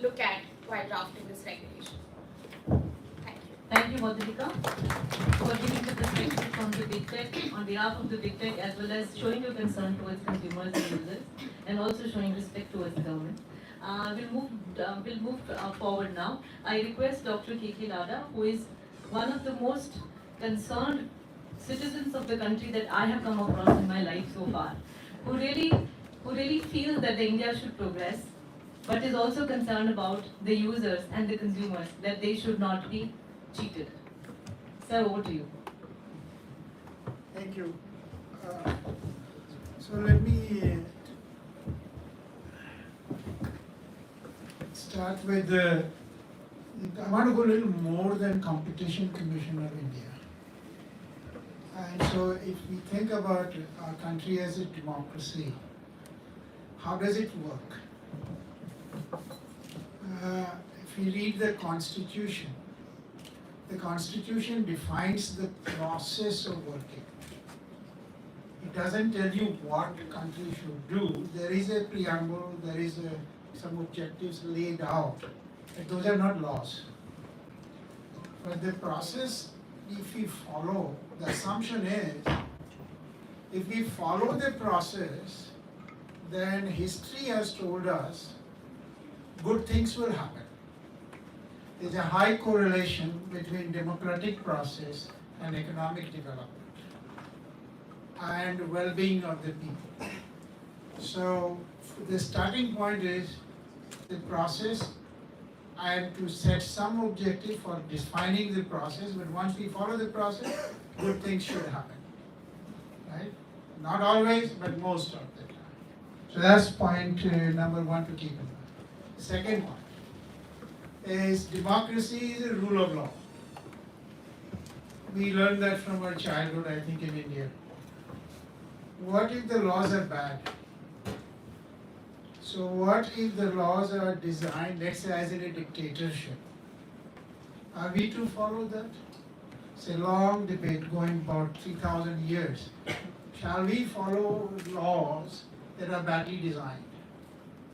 look at while drafting this regulation. Thank you, Madhurika, for giving the perspective from the big tech, on behalf of the big tech, as well as showing your concern towards consumers and users, and also showing respect towards the government. We'll move forward now. I request Dr. K.K. Lada, who is one of the most concerned citizens of the country that I have come across in my life so far, who really feels that the India should progress, but is also concerned about the users and the consumers, that they should not be cheated. Sir, over to you. Thank you. So let me start with I want to go a little more than Competition Commission of India. And so if we think about our country as a democracy, how does it work? If we read the Constitution defines the process of working. It doesn't tell you what the country should do. There is a preamble, there is some objectives laid out, but those are not laws. But the process, if we follow, the assumption is, if we follow the process, then history has told us good things will happen. There's a high correlation between democratic process and economic development and well-being of the people. So the starting point is the process, and to set some objective for defining the process, but once we follow the process, good things should happen, right? Not always, but most of the time. So that's point number one to keep in mind. Second point is democracy is a rule of law. We learned that from our childhood, I think, in India. What if the laws are bad? So what if the laws are designed, let's say, as in a dictatorship? Are we to follow that? It's a long debate going about 3,000 years. Shall we follow laws that are badly designed,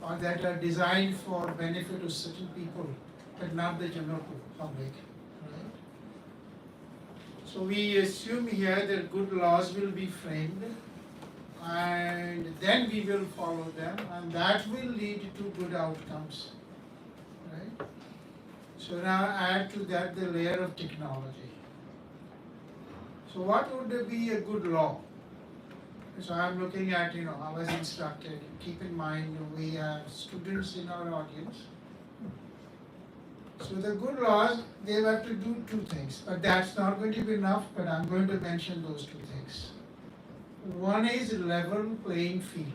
or that are designed for benefit of certain people, but not the general public? Right? So we assume here that good laws will be framed, and then we will follow them, and that will lead to good outcomes, right? So now add to that the layer of technology. So what would be a good law? So I'm looking at, I was instructed, keep in mind we have students in our audience. So the good laws, they have to do two things, but that's not going to be enough, but I'm going to mention those two things. One is level playing field.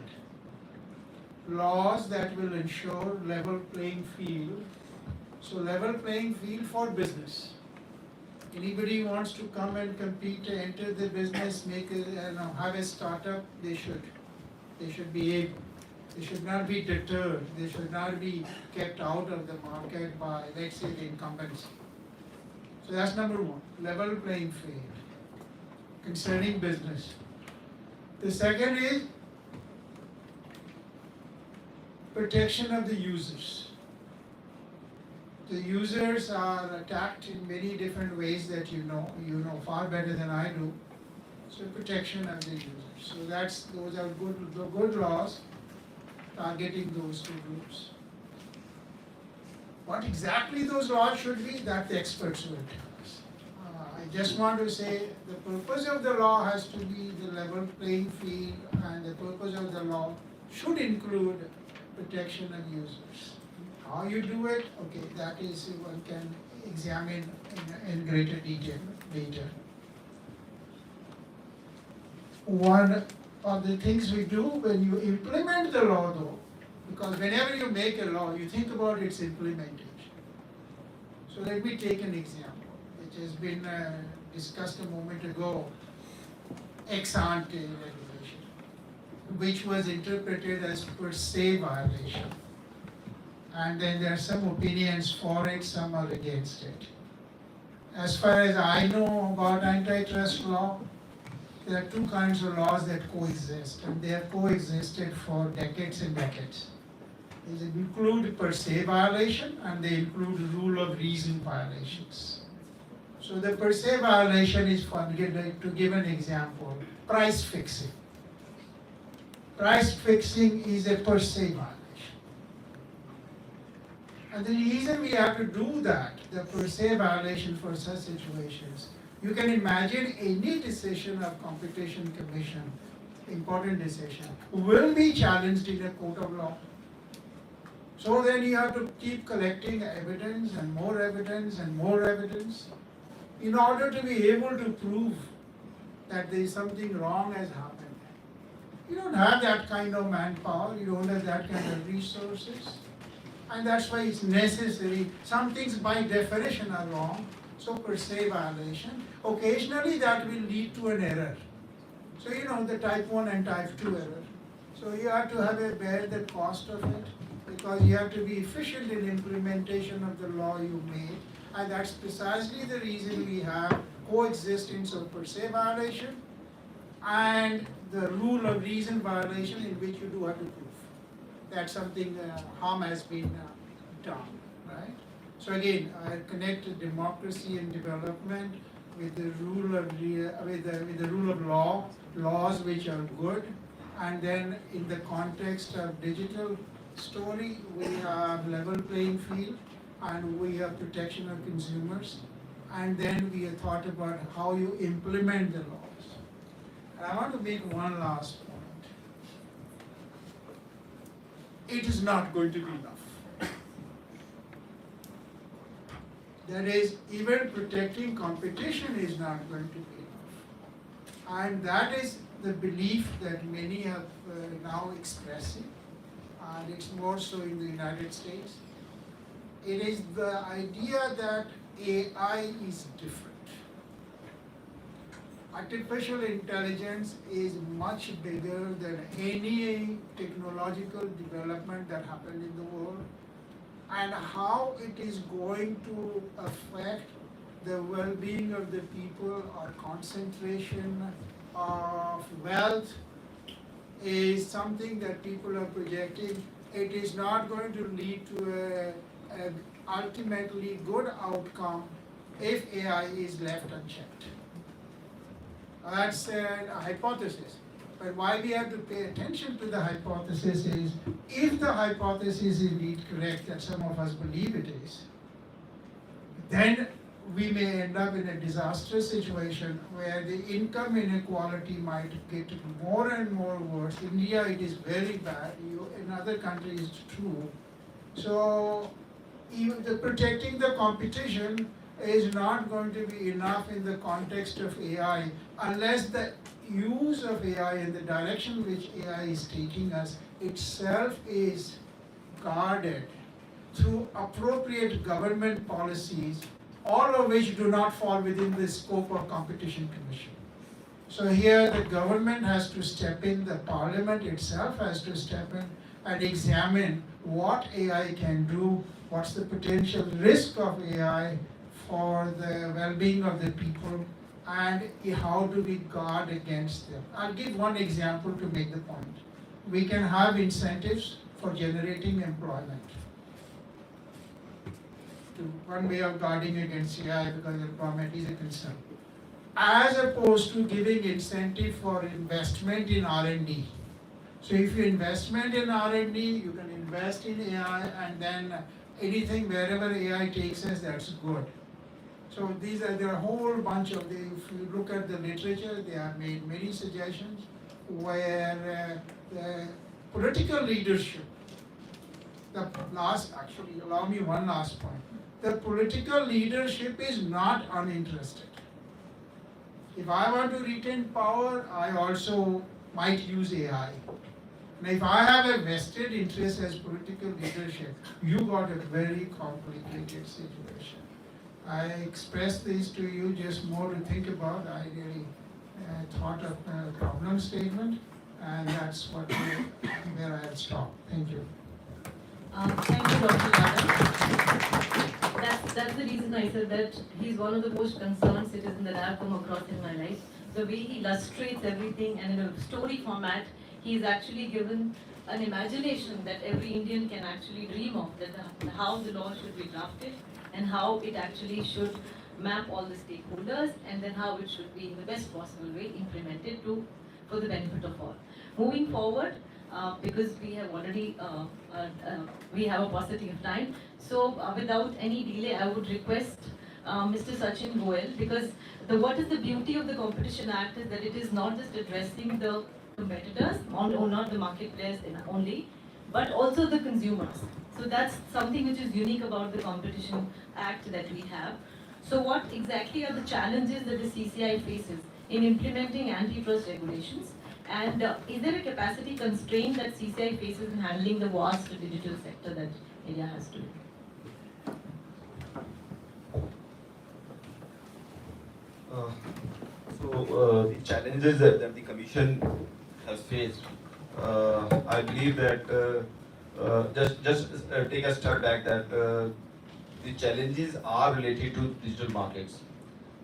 Laws that will ensure level playing field. So level playing field for business. Anybody who wants to come and compete, enter the business, have a startup, they should. They should be able. They should not be deterred. They should not be kept out of the market by, let's say, the incumbents. So that's number one, level playing field concerning business. The second is protection of the users. The users are attacked in many different ways that you know far better than I do. So protection of the users. So those are good laws targeting those two groups. What exactly those laws should be, that the experts will tell us. I just want to say the purpose of the law has to be the level playing field, and the purpose of the law should include protection of users. How you do it, okay, that is one can examine in greater detail later. one of the things we do when you implement the law though, because whenever you make a law, you think about its implementation. So let me take an example, which has been discussed a moment ago, ex ante regulation, which was interpreted as per se violation. And then there are some opinions for it, some are against it. As far as I know about antitrust law, there are two kinds of laws that coexist, and they have coexisted for decades and decades. They include per se violation and they include rule of reason violations. So the per se violation is, to give an example, price fixing. Price fixing is a per se violation. And the reason we have to do that, the per se violation for such situations, you can imagine any decision of Competition Commission, important decision, will be challenged in a court of law. So then you have to keep collecting evidence and more evidence and more evidence in order to be able to prove that there is something wrong has happened. You don't have that kind of manpower, you don't have that kind of resources. And that's why it's necessary. Some things by definition are wrong, so per se violation. Occasionally that will lead to an error. So the type 1 and type 2 error. So you have to have bear the cost of it, because you have to be efficient in implementation of the law you made. And that's precisely the reason we have coexistence of per se violation and the rule of reason violation, in which you do have to prove that something harm has been done, right? So again, I connect democracy and development with the rule of with the rule of law, laws which are good, and then in the context of digital story, we have level playing field, and we have protection of consumers, and then we have thought about how you implement the laws. And I want to make one last point. It is not going to be enough. That is, even protecting competition is not going to be enough. And that is the belief that many are now expressing, and it's more so in the United States. It is the idea that AI is different. Artificial intelligence is much bigger than any technological development that happened in the world, and how it is going to affect the well-being of the people or concentration of wealth is something that people are projecting. It is not going to lead to an ultimately good outcome if AI is left unchecked. That's a hypothesis. But why we have to pay attention to the hypothesis is, if the hypothesis is indeed correct, that some of us believe it is, then we may end up in a disastrous situation where the income inequality might get more and more worse. In India it is very bad, in other countries it's true. So even protecting the competition is not going to be enough in the context of AI, unless the use of AI and the direction which AI is taking us itself is guarded through appropriate government policies, all of which do not fall within the scope of Competition Commission. So here the government has to step in, the parliament itself has to step in and examine what AI can do, what's the potential risk of AI for the well-being of the people, and how do we guard against them. I'll give one example to make the point. We can have incentives for generating employment. One way of guarding against AI, because employment is a concern. As opposed to giving incentive for investment in R&D. So if you investment in R&D, you can invest in AI, and then anything wherever AI takes us, that's good. So there are a whole bunch of, if you look at the literature, they have made many suggestions where the political leadership, actually allow me one last point. The political leadership is not uninterested. If I want to retain power, I also might use AI. Now, if I have a vested interest as political leadership, you got a very complicated situation. I expressed this to you just more to think about. I really thought of a problem statement, and that's where I'll stop. Thank you. Thank you, Dr. Yadav. That's the reason I said that he's one of the most concerned citizens that I've come across in my life. The way he illustrates everything, and in a story format, he's actually given an imagination that every Indian can actually dream of, that how the law should be drafted and how it actually should map all the stakeholders, and then how it should be in the best possible way implemented for the benefit of all. Moving forward, because we have already we have a paucity of time. So without any delay, I would request Mr. Sachin Goel, because what is the beauty of the Competition Act is that it is not just addressing the competitors, or not the market players only, but also the consumers. So that's something which is unique about the Competition Act that we have. So what exactly are the challenges that the CCI faces in implementing antitrust regulations? And is there a capacity constraint that CCI faces in handling the vast digital sector that India has today? The challenges that the Commission has faced, I believe that just take a step back, that the challenges are related to digital markets.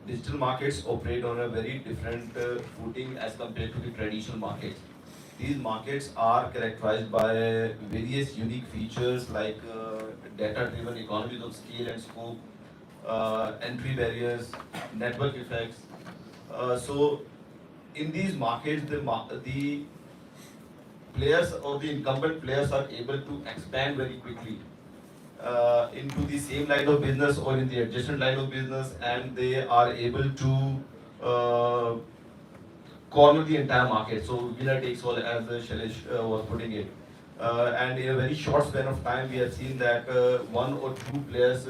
Digital markets operate on a very different footing as compared to the traditional markets. These markets are characterized by various unique features like data-driven economies of scale and scope, entry barriers, network effects. So, in these markets, the players or the incumbent players are able to expand very quickly into the same line of business or in the adjacent line of business, and they are able to corner the entire market. So winner takes all, as Shailesh was putting it. And in a very short span of time, we have seen that one or two players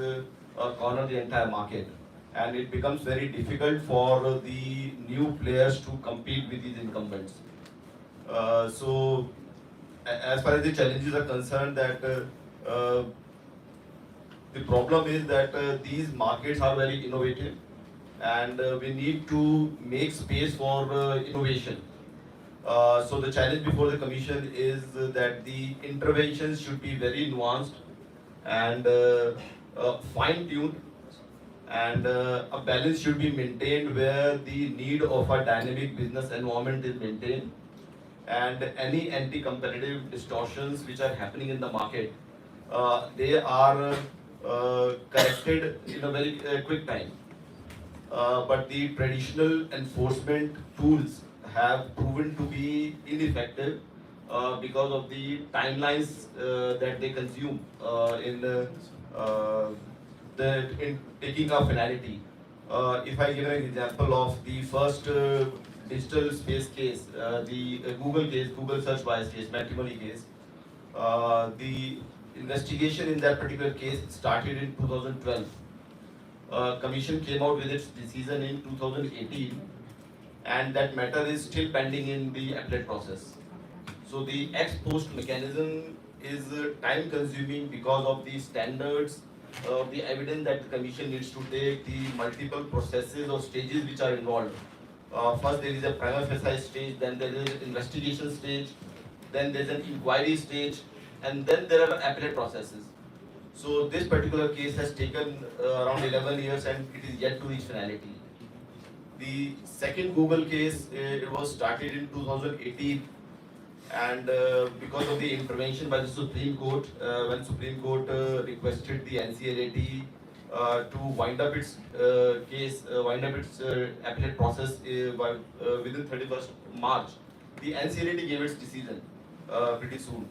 corner the entire market, and it becomes very difficult for the new players to compete with these incumbents. So, as far as the challenges are concerned, that the problem is that these markets are very innovative, and we need to make space for innovation. So the challenge before the Commission is that the interventions should be very nuanced and fine-tuned, and a balance should be maintained where the need of a dynamic business environment is maintained, and any anti-competitive distortions which are happening in the market, they are corrected in a very quick time. But the traditional enforcement tools have proven to be ineffective because of the timelines that they consume in taking a finality. If I give an example of the first digital space case, the Google case, Google search bias case, matrimony case, the investigation in that particular case started in 2012. Commission came out with its decision in 2018, and that matter is still pending in the appellate process. So the ex post mechanism is time consuming because of the standards, the evidence that the Commission needs to take, the multiple processes or stages which are involved. First there is a prima facie stage, then there is an investigation stage, then there is an inquiry stage, and then there are appellate processes. So this particular case has taken around 11 years and it is yet to reach finality. The second Google case, it was started in 2018, and because of the intervention by the Supreme Court, when Supreme Court requested the NCLAT to wind up its case, wind up its appellate process within 31st March, the NCLAT gave its decision pretty soon.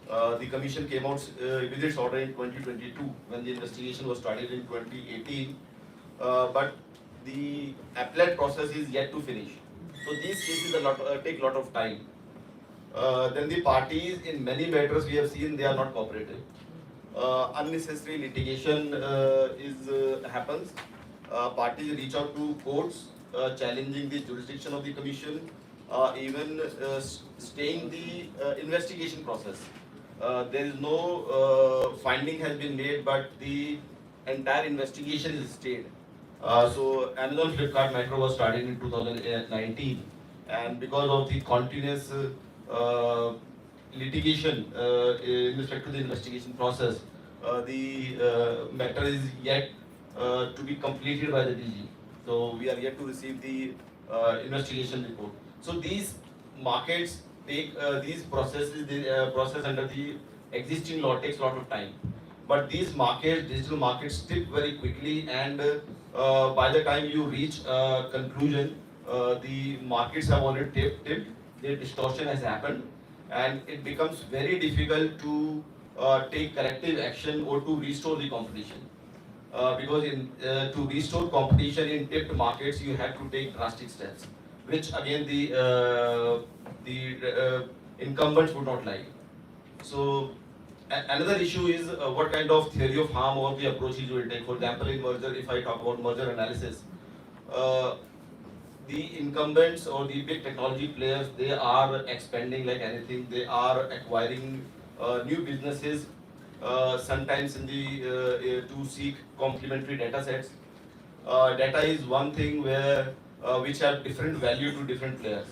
The Commission came out with its order in 2022 when the investigation was started in 2018, but the appellate process is yet to finish. So these cases take a lot of time. Then the parties in many matters we have seen they are not cooperative. Unnecessary litigation happens. Parties reach out to courts challenging the jurisdiction of the commission, even staying the investigation process. There is no finding has been made, but the entire investigation is stayed. So Amazon Flipkart Metro was started in 2019, and because of the continuous litigation in respect to the investigation process, the matter is yet to be completed by the DG. So we are yet to receive the investigation report. So these markets take these processes, the process under the existing law takes a lot of time. But these markets, digital markets, tip very quickly, and by the time you reach conclusion, the markets have already tipped, the distortion has happened, and it becomes very difficult to take corrective action or to restore the competition. Because to restore competition in tipped markets, you have to take drastic steps, which again the incumbents would not like. So another issue is what kind of theory of harm or the approaches you will take. For example, in merger, if I talk about merger analysis, uh, the incumbents or the big technology players, they are expanding like anything. They are acquiring new businesses, sometimes in the to seek complementary data sets. Data is one thing where which have different value to different players.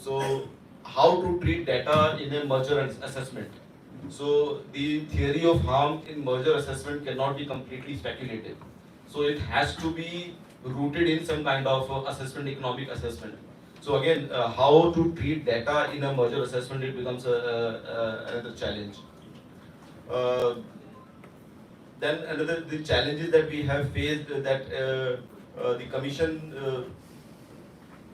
So how to treat data in a merger assessment? So the theory of harm in merger assessment cannot be completely speculative. So it has to be rooted in some kind of assessment, economic assessment. So again, how to treat data in a merger assessment, it becomes another challenge. Uh, then another the challenges that we have faced that the commission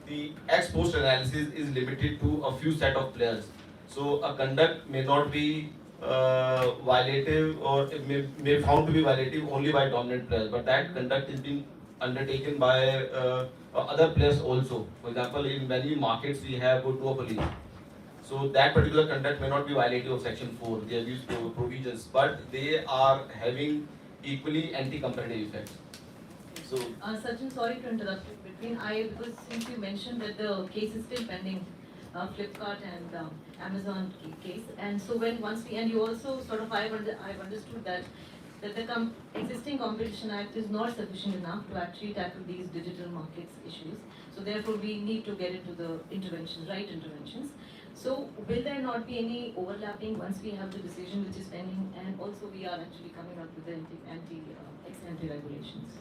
the ex post analysis is limited to a few set of players. So a conduct may not be violative, or it may found to be violative only by dominant players, but that conduct is being undertaken by other players also. For example, in many markets we have duopolies. So that particular conduct may not be violative of Section 4, they have used provisions, but they are having equally anti-competitive effects. So, Sachin, sorry to interrupt you between. Because since you mentioned that the case is still pending, Flipkart and Amazon case, and so once we, and you also sort of I've understood that the existing Competition Act is not sufficient enough to actually tackle these digital markets issues. So therefore, we need to get into the right interventions. So will there not be any overlapping once we have the decision which is pending, and also we are actually coming up with the ex-ante regulations?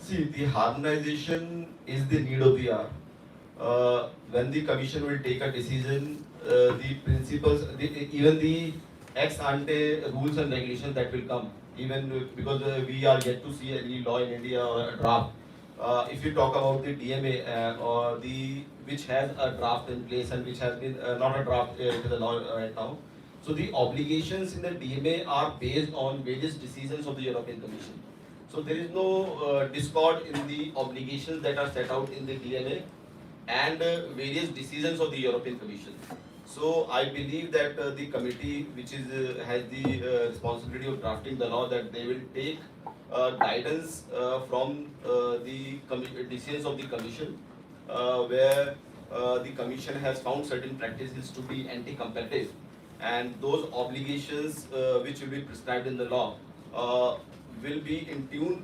see, the harmonization is the need of the hour. When the commission will take a decision, the principles, even the ex ante rules and regulations that will come, even because we are yet to see any law in India or a draft. If you talk about the DMA or the which has a draft in place and which has been not a draft to the law right now. So the obligations in the DMA are based on various decisions of the European Commission. So there is no discord in the obligations that are set out in the DMA and various decisions of the European Commission. So I believe that the committee, which is has the responsibility of drafting the law, that they will take guidance from the decisions of the Commission, where the Commission has found certain practices to be anti-competitive, and those obligations which will be prescribed in the law will be in tune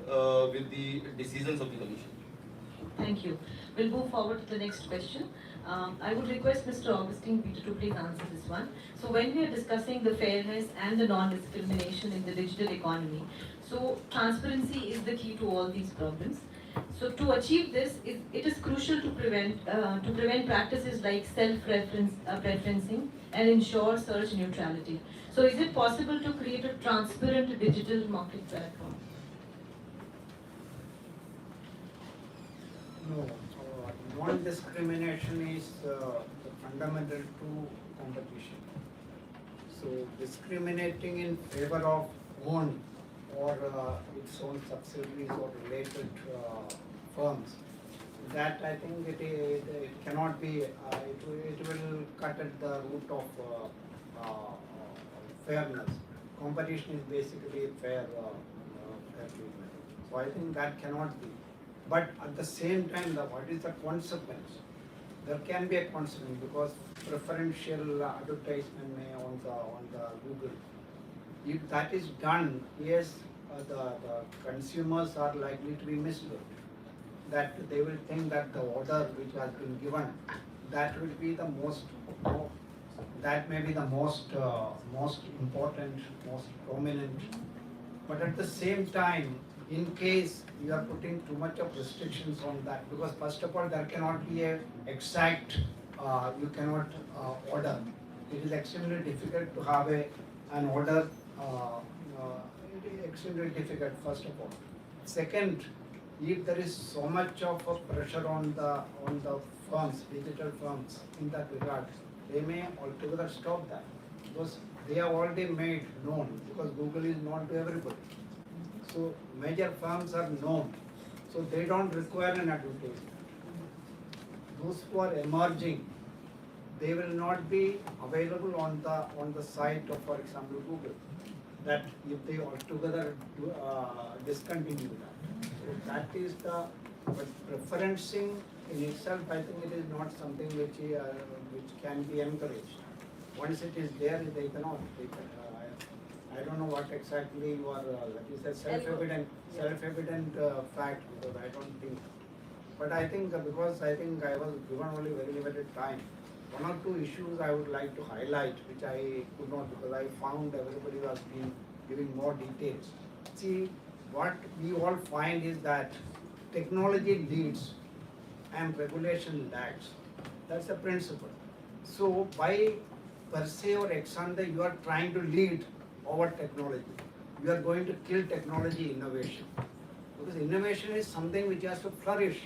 with the decisions of the Commission. Thank you. We'll move forward to the next question. I would request Mr. Augustine Peter to please answer this one. So when we are discussing the fairness and the non-discrimination in the digital economy, so transparency is the key to all these problems. So to achieve this, it is crucial to prevent practices like self-preferencing and ensure search neutrality. So is it possible to create a transparent digital market platform? No, non-discrimination is fundamental to competition. So discriminating in favor of one or its own subsidiaries or related firms, that I think it cannot be, it will cut at the root of fairness. Competition is basically fair treatment. So I think that cannot be. But at the same time, what is the consequence? There can be a consequence because preferential advertisement may on the Google. If that is done, yes, the consumers are likely to be misled. That they will think that the order which has been given, that will be the that may be the most important, most prominent. But at the same time, in case you are putting too much of restrictions on that, because first of all, there cannot be a exact, you cannot order. It is extremely difficult to have an order. It is extremely difficult, first of all. Second, if there is so much of a pressure on the firms, digital firms, in that regard, they may altogether stop that because they are already made known, because Google is known to everybody. So major firms are known, so they don't require an advertisement. Those who are emerging, they will not be available on the site of, for example, Google. That if they altogether discontinue that. So that is but preferencing in itself, I think it is not something which can be encouraged. Once it is there, they cannot. I don't know what exactly you are, like you said, self-evident fact, because I don't think. But I think because I was given only very limited time, one or two issues I would like to highlight, which I could not, because I found everybody was been giving more details. See, what we all find is that technology leads and regulation lags. That's the principle. So by per se or ex ante, you are trying to lead over technology. You are going to kill technology innovation. Because innovation is something which has to flourish.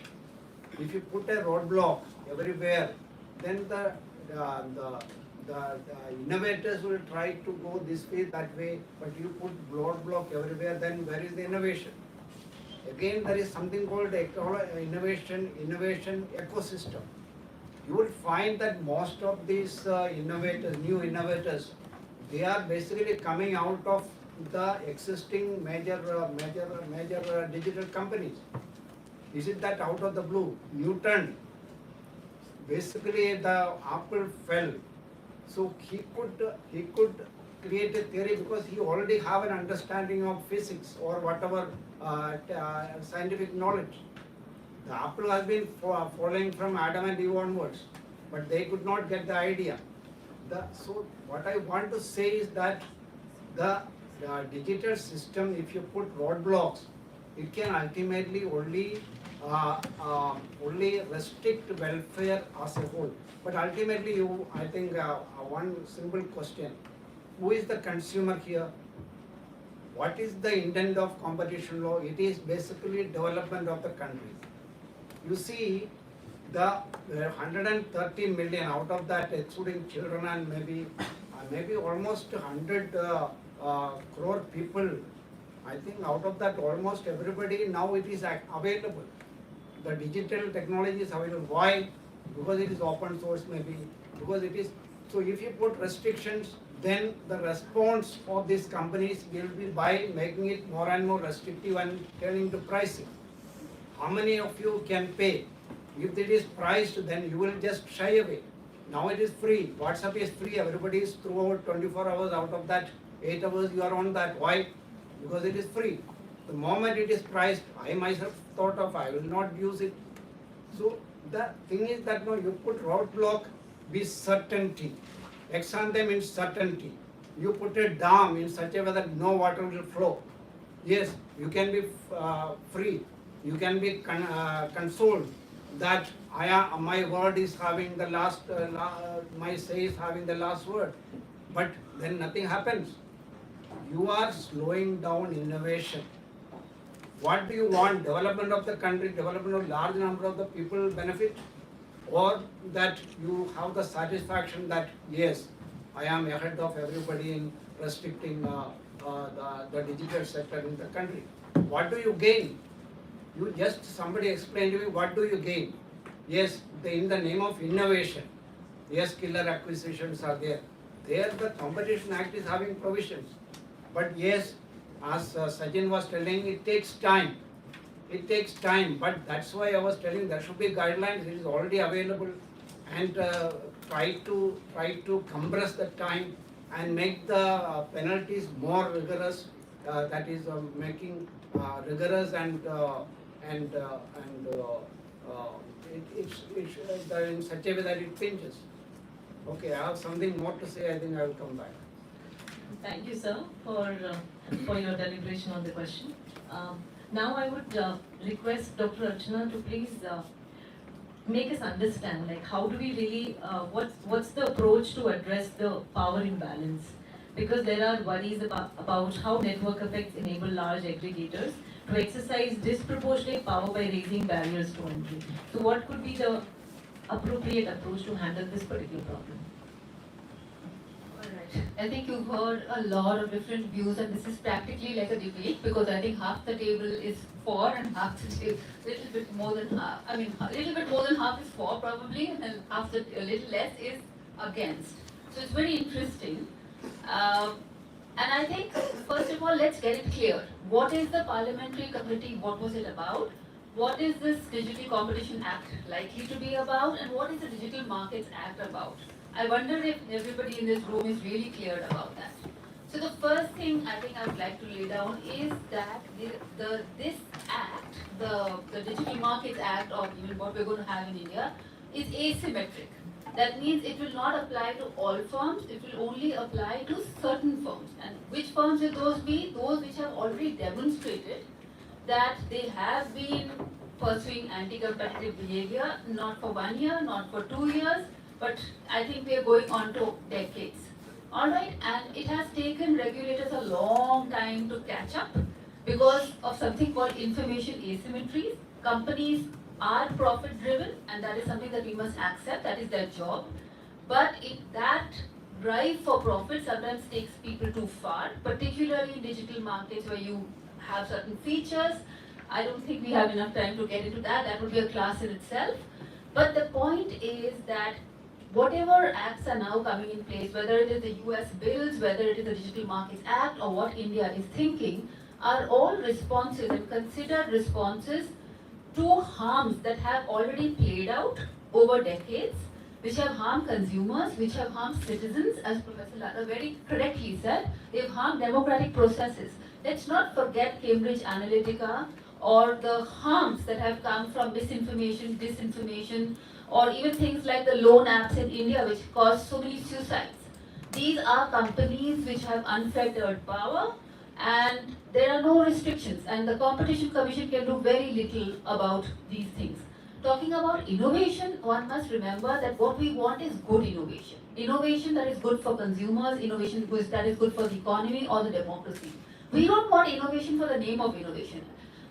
If you put a roadblock everywhere, then the innovators will try to go this way, that way, but you put roadblock everywhere, then where is the innovation? Again, there is something called innovation ecosystem. You will find that most of these innovators, new innovators, they are basically coming out of the existing major digital companies. Is it that out of the blue? Newton, basically the apple fell, so he could create a theory because he already have an understanding of physics or whatever scientific knowledge. The apple has been falling from Adam and Eve onwards, but they could not get the idea. So what I want to say is that the digital system, if you put roadblocks, it can ultimately only restrict welfare as a whole. But ultimately, I think one simple question: who is the consumer here? What is the intent of competition law? It is basically development of the country. You see, the 130 million out of that, excluding children and maybe almost 100 crore people. I think out of that, almost everybody now it is available. The digital technology is available. Why? Because it is open source, maybe because it is. So if you put restrictions, then the response of these companies will be by making it more and more restrictive and turning to pricing. How many of you can pay? If it is priced, then you will just shy away. Now it is free. WhatsApp is free. Everybody is throughout 24 hours. Out of that, 8 hours you are on that. Why? Because it is free. The moment it is priced, I myself thought of I will not use it. So the thing is that no, you put roadblock with certainty. Ex ante means certainty. You put a dam in such a way that no water will flow. Yes, you can be free. You can be consoled that my word is having the last, my say is having the last word. But then nothing happens. You are slowing down innovation. What do you want? Development of the country, development of large number of the people benefit? Or that you have the satisfaction that yes, I am ahead of everybody in restricting the digital sector in the country. What do you gain? You just, somebody explain to me, what do you gain? Yes, in the name of innovation, yes, killer acquisitions are there. There the Competition Act is having provisions. But yes, as Sajin was telling, it takes time. it takes time, but that's why I was telling there should be guidelines, it is already available, and try to compress the time and make the penalties more rigorous, that is making rigorous and it's in such a way that it pinches. Okay, I have something more to say, I think I will come back. Thank you, sir, for your deliberation on the question. Now I would request Dr. Archana to please make us understand, like, how do we really, what's the approach to address the power imbalance? Because there are worries about how network effects enable large aggregators to exercise disproportionate power by raising barriers to entry. So what could be the appropriate approach to handle this particular problem? Alright, I think you've heard a lot of different views, and this is practically like a debate, because I think half the table is for and half the table, little bit more than half, a little bit more than half is for probably, and half the, a little less is against. So it's very interesting. And I think, first of all, let's get it clear. What is the parliamentary committee? What was it about? What is this Digital Competition Act likely to be about? And what is the Digital Markets Act about? I wonder if everybody in this room is really clear about that. So the first thing I think I would like to lay down is that this act, the Digital Markets Act, or even what we're going to have in India, is asymmetric. That means it will not apply to all firms, it will only apply to certain firms. And which firms will those be? Those which have already demonstrated that they have been pursuing anti-competitive behavior, not for 1 year, not for 2 years, but I think we are going on to decades. Alright, and it has taken regulators a long time to catch up because of something called information asymmetries. Companies are profit driven, and that is something that we must accept, that is their job. But that drive for profit sometimes takes people too far, particularly in digital markets where you have certain features. I don't think we have enough time to get into that, that would be a class in itself. But the point is that whatever acts are now coming in place, whether it is the US bills, whether it is the Digital Markets Act, or what India is thinking, are all responses and considered responses to harms that have already played out over decades, which have harmed consumers, which have harmed citizens, as Professor Lata very correctly said, they've harmed democratic processes. Let's not forget Cambridge Analytica or the harms that have come from misinformation, disinformation, or even things like the loan apps in India which caused so many suicides. These are companies which have unfettered power, and there are no restrictions, and the Competition Commission can do very little about these things. Talking about innovation, one must remember that what we want is good innovation. Innovation that is good for consumers, innovation that is good for the economy or the democracy. We don't want innovation for the name of innovation.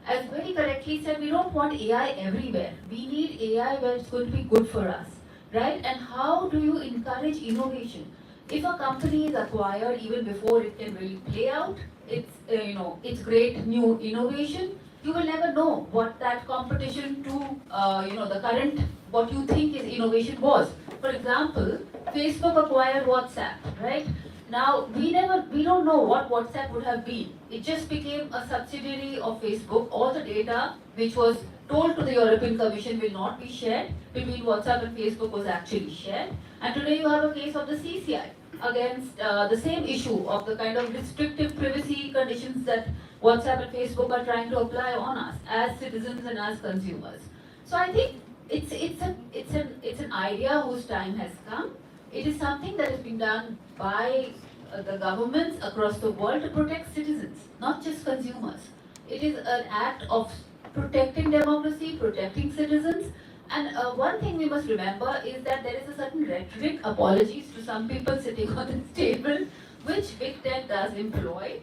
As very correctly said, we don't want AI everywhere. We need AI where it's going to be good for us, right? And how do you encourage innovation? If a company is acquired even before it can really play out its great new innovation, you will never know what that competition to the current what you think is innovation was. For example, Facebook acquired WhatsApp, right? Now we don't know what WhatsApp would have been. It just became a subsidiary of Facebook. All the data which was told to the European Commission will not be shared between WhatsApp and Facebook was actually shared. And today you have a case of the CCI against the same issue of the kind of restrictive privacy conditions that WhatsApp and Facebook are trying to apply on us as citizens and as consumers. So I think it's an idea whose time has come. It is something that is being done by the governments across the world to protect citizens, not just consumers. It is an act of protecting democracy, protecting citizens. And one thing we must remember is that there is a certain rhetoric, apologies to some people sitting on this table, which Big Tech does employ,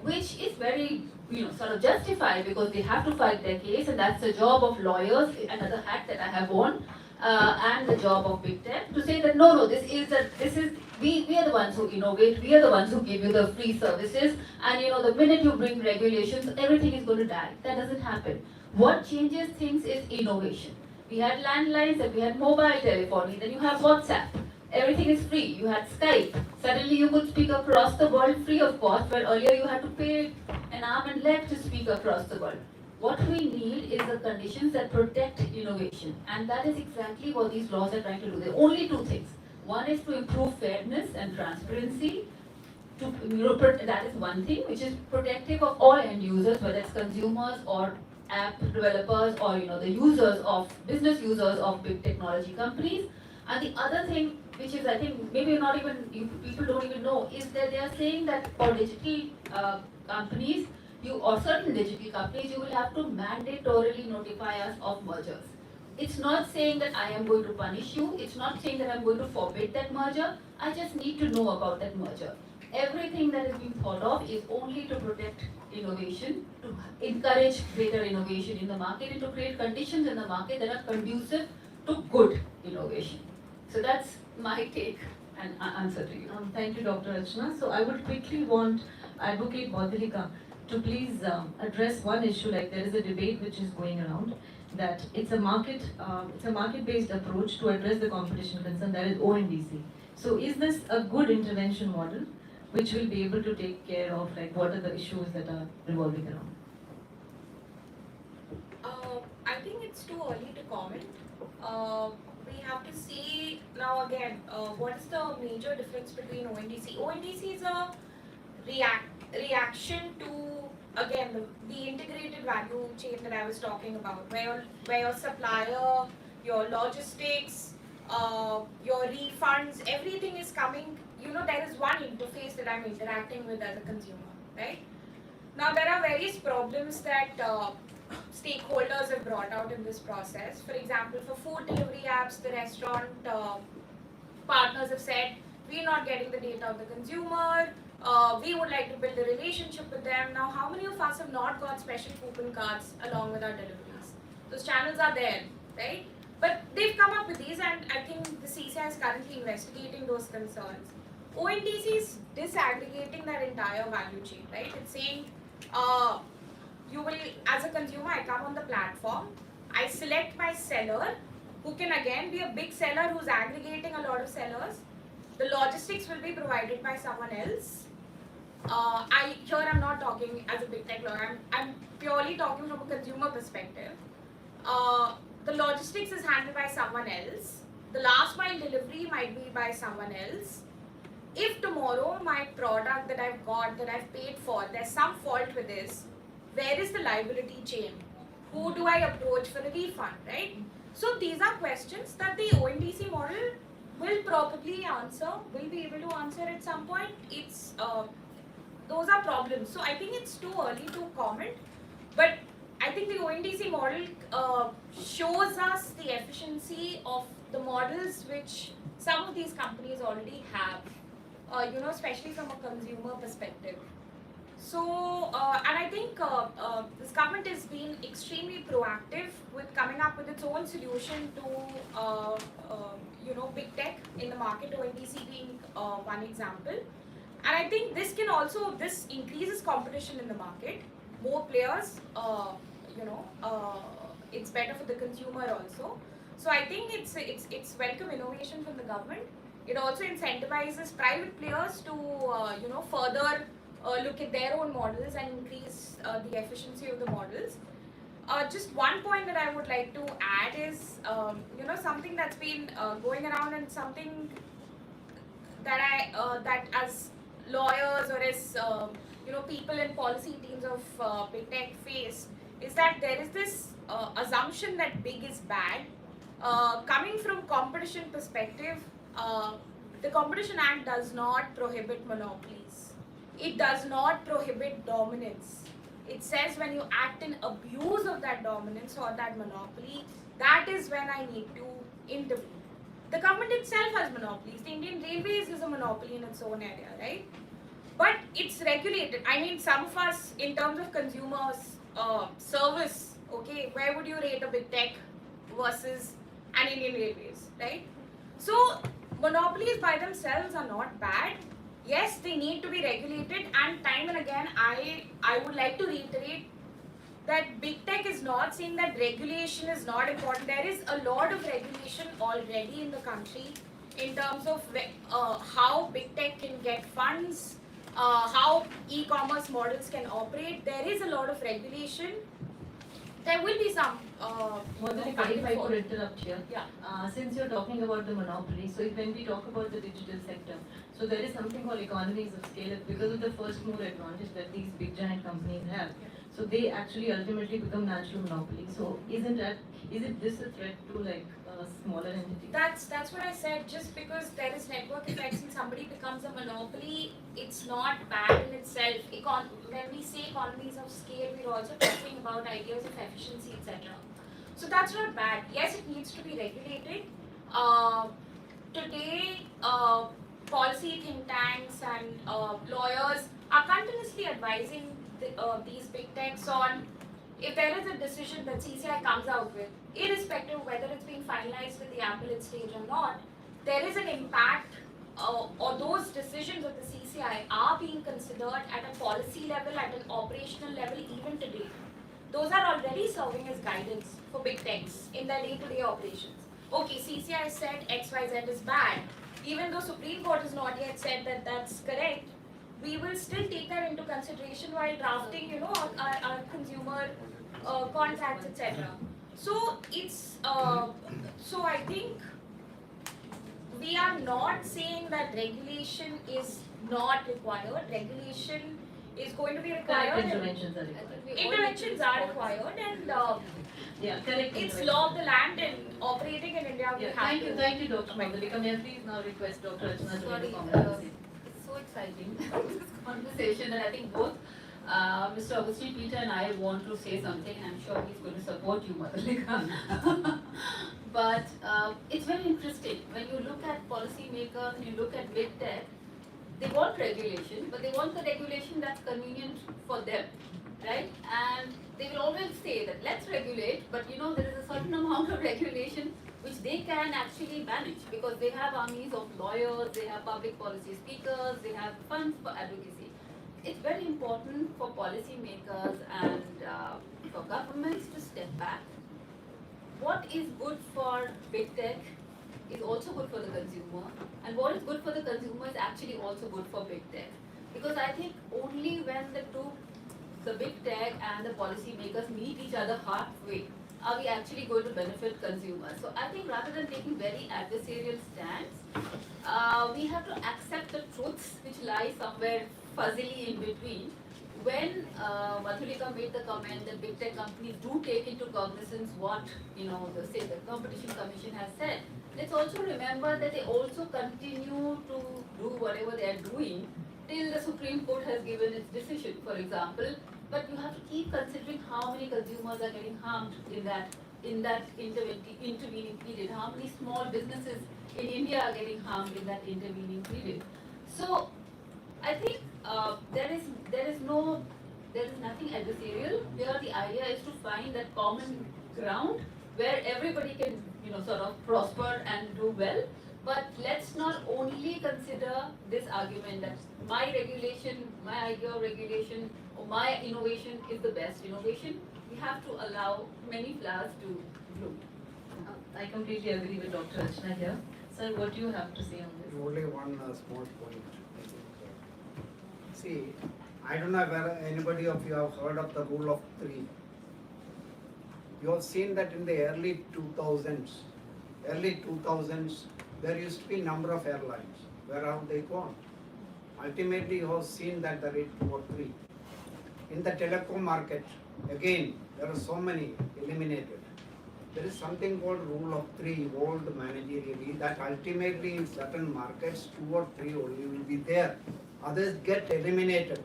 which is very sort of justified because they have to fight their case, and that's the job of lawyers, another hat that I have worn, and the job of Big Tech, to say that no, we are the ones who innovate, we are the ones who give you the free services, and the minute you bring regulations, everything is going to die. That doesn't happen. What changes things is innovation. We had landlines, and we had mobile telephony, then you have WhatsApp. Everything is free. You had Skype. Suddenly you could speak across the world free of cost, where earlier you had to pay an arm and leg to speak across the world. What we need is the conditions that protect innovation, and that is exactly what these laws are trying to do. There are only two things. One is to improve fairness and transparency. That is one thing which is protective of all end users, whether it's consumers or app developers or the users of business users of big technology companies. And the other thing, which is I think maybe not even people don't even know, is that they are saying that for digital companies, or certain digital companies, you will have to mandatorily notify us of mergers. It's not saying that I am going to punish you. It's not saying that I'm going to forbid that merger. I just need to know about that merger. Everything that is being thought of is only to protect innovation, to encourage greater innovation in the market, and to create conditions in the market that are conducive to good innovation. So that's my take and answer to you. Thank you, Dr. Archana. So I would quickly want Advocate Bodhilika to please address one issue. Like there is a debate which is going around that it's a market-based approach to address the competition concern, that is ONDC. So is this a good intervention model which will be able to take care of like what are the issues that are revolving around? I think it's too early to comment. We have to see now again what is the major difference between ONDC. ONDC is a reaction to again the integrated value chain that I was talking about, where your supplier, your logistics, your refunds, everything is coming. There is one interface that I'm interacting with as a consumer, right? Now there are various problems that stakeholders have brought out in this process. For example, for food delivery apps, the restaurant partners have said, we're not getting the data of the consumer, we would like to build a relationship with them. Now, how many of us have not got special coupon cards along with our deliveries? Those channels are there, right? But they've come up with these, and I think the CCI is currently investigating those concerns. ONDC is disaggregating that entire value chain, right? It's saying, you will, as a consumer, I come on the platform, I select my seller, who can again be a big seller who's aggregating a lot of sellers. The logistics will be provided by someone else. I'm not talking as a big tech lawyer, I'm purely talking from a consumer perspective. The logistics is handled by someone else. The last mile delivery might be by someone else. If tomorrow my product that I've got, that I've paid for, there's some fault with this, where is the liability chain? Who do I approach for a refund, right? So these are questions that the ONDC model will probably answer, will be able to answer at some point. Those are problems. So I think it's too early to comment, but I think the ONDC model shows us the efficiency of the models which some of these companies already have, especially from a consumer perspective. So, and I think this government has been extremely proactive with coming up with its own solution to, big tech in the market, ONDC being one example. And I think this increases competition in the market. More players, it's better for the consumer also. So I think it's welcome innovation from the government. It also incentivizes private players to, further look at their own models and increase the efficiency of the models. Just one point that I would like to add is, something that's been going around and something that that as lawyers or as people in policy teams of big tech face, is that there is this assumption that big is bad. Coming from competition perspective, the Competition Act does not prohibit monopolies. It does not prohibit dominance. It says when you act in abuse of that dominance or that monopoly, that is when I need to intervene. The government itself has monopolies. The Indian Railways is a monopoly in its own area, right? But it's regulated. I mean, some of us, in terms of consumers service, okay, where would you rate a big tech versus an Indian Railways, right? So monopolies by themselves are not bad. Yes, they need to be regulated, and time and again, I would like to reiterate that big tech is not saying that regulation is not important. There is a lot of regulation already in the country in terms of how big tech can get funds, how e-commerce models can operate. There is a lot of regulation. there will be some Madhulika, back if and I forth. could interrupt here. Yeah. Since you're talking about the monopoly, so when we talk about the digital sector, so there is something called economies of scale because of the first mover advantage that these big giant companies have. So they actually ultimately become natural monopoly. So is it this a threat to like smaller entities? That's what I said. Just because there is network effects and somebody becomes a monopoly, it's not bad in itself. When we say economies of scale, we're also talking about ideas of efficiency, etc. So that's not bad. Yes, it needs to be regulated. Today, policy think tanks and lawyers are continuously advising these big techs on if there is a decision that CCI comes out with, irrespective of whether it's being finalized at the appellate stage or not, there is an impact or those decisions of the CCI are being considered at a policy level, at an operational level even today. Those are already serving as guidance for big techs in their day-to-day operations. Okay, CCI said XYZ is bad. Even though Supreme Court has not yet said that that's correct, we will still take that into consideration while drafting, our consumer contracts, etc. So it's so I think we are not saying that regulation is not required. Regulation is going to be required. Correct interventions are required. Interventions are required, and Yeah, correct. it's law of the land, and operating in India, we Yeah, have to. thank you, Dr. Madhulika. May I please now request Dr. Archana to make Sorry, a comment? it's so exciting, this conversation, and I think both Mr. Agustin Peter and I want to say something. I'm sure he's going to support you, Madhulika. But it's very interesting. When you look at policymakers, when you look at big tech, they want regulation, but they want the regulation that's convenient for them, right? And they will always say that let's regulate, but there is a certain amount of regulation which they can actually manage because they have armies of lawyers, they have public policy speakers, they have funds for advocacy. It's very important for policymakers and for governments to step back. What is good for big tech is also good for the consumer, and what is good for the consumer is actually also good for big tech. Because I think only when the big tech and the policymakers meet each other halfway, are we actually going to benefit consumers. So I think rather than taking very adversarial stands, we have to accept the truths which lie somewhere fuzzily in between. When Madhulika made the comment that big tech companies do take into cognizance what the Competition Commission has said, let's also remember that they also continue to do whatever they are doing till the Supreme Court has given its decision, for example. But you have to keep considering how many consumers are getting harmed in that intervening period. How many small businesses in India are getting harmed in that intervening period. So I think there is nothing adversarial. Here the idea is to find that common ground where everybody can sort of prosper and do well. But let's not only consider this argument that my regulation, my idea of regulation, or my innovation is the best innovation. We have to allow many flowers to bloom. I completely agree with Dr. Archana here. Sir, what do you have to say on this? Only one small point. See, I don't know whether anybody of you have heard of the rule of three. You have seen that in the early 2000s, there used to be number of airlines. Where have they gone? Ultimately, you have seen that the rate was 3. In the telecom market, again, there are so many eliminated. There is something called rule of 3 evolved managerially that ultimately in certain markets 2 or 3 only will be there. Others get eliminated.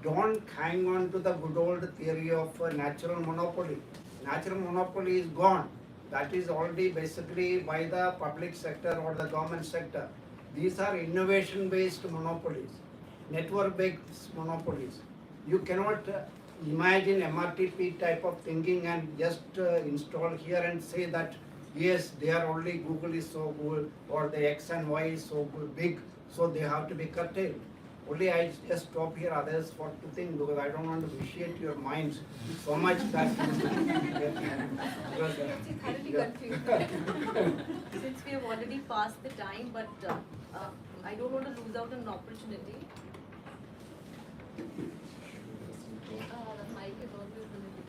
Don't hang on to the good old theory of natural monopoly. Natural monopoly is gone. That is already basically by the public sector or the government sector. These are innovation-based monopolies, network-based monopolies. You cannot imagine MRTP type of thinking and just install here and say that yes, they are only Google is so good or the X and Y is so good, big, so they have to be curtailed. Only I just stop here, others what to think because I don't want to vitiate your minds so much that Since we have already passed the time, but I don't want to lose out on an opportunity. The mic is always a little.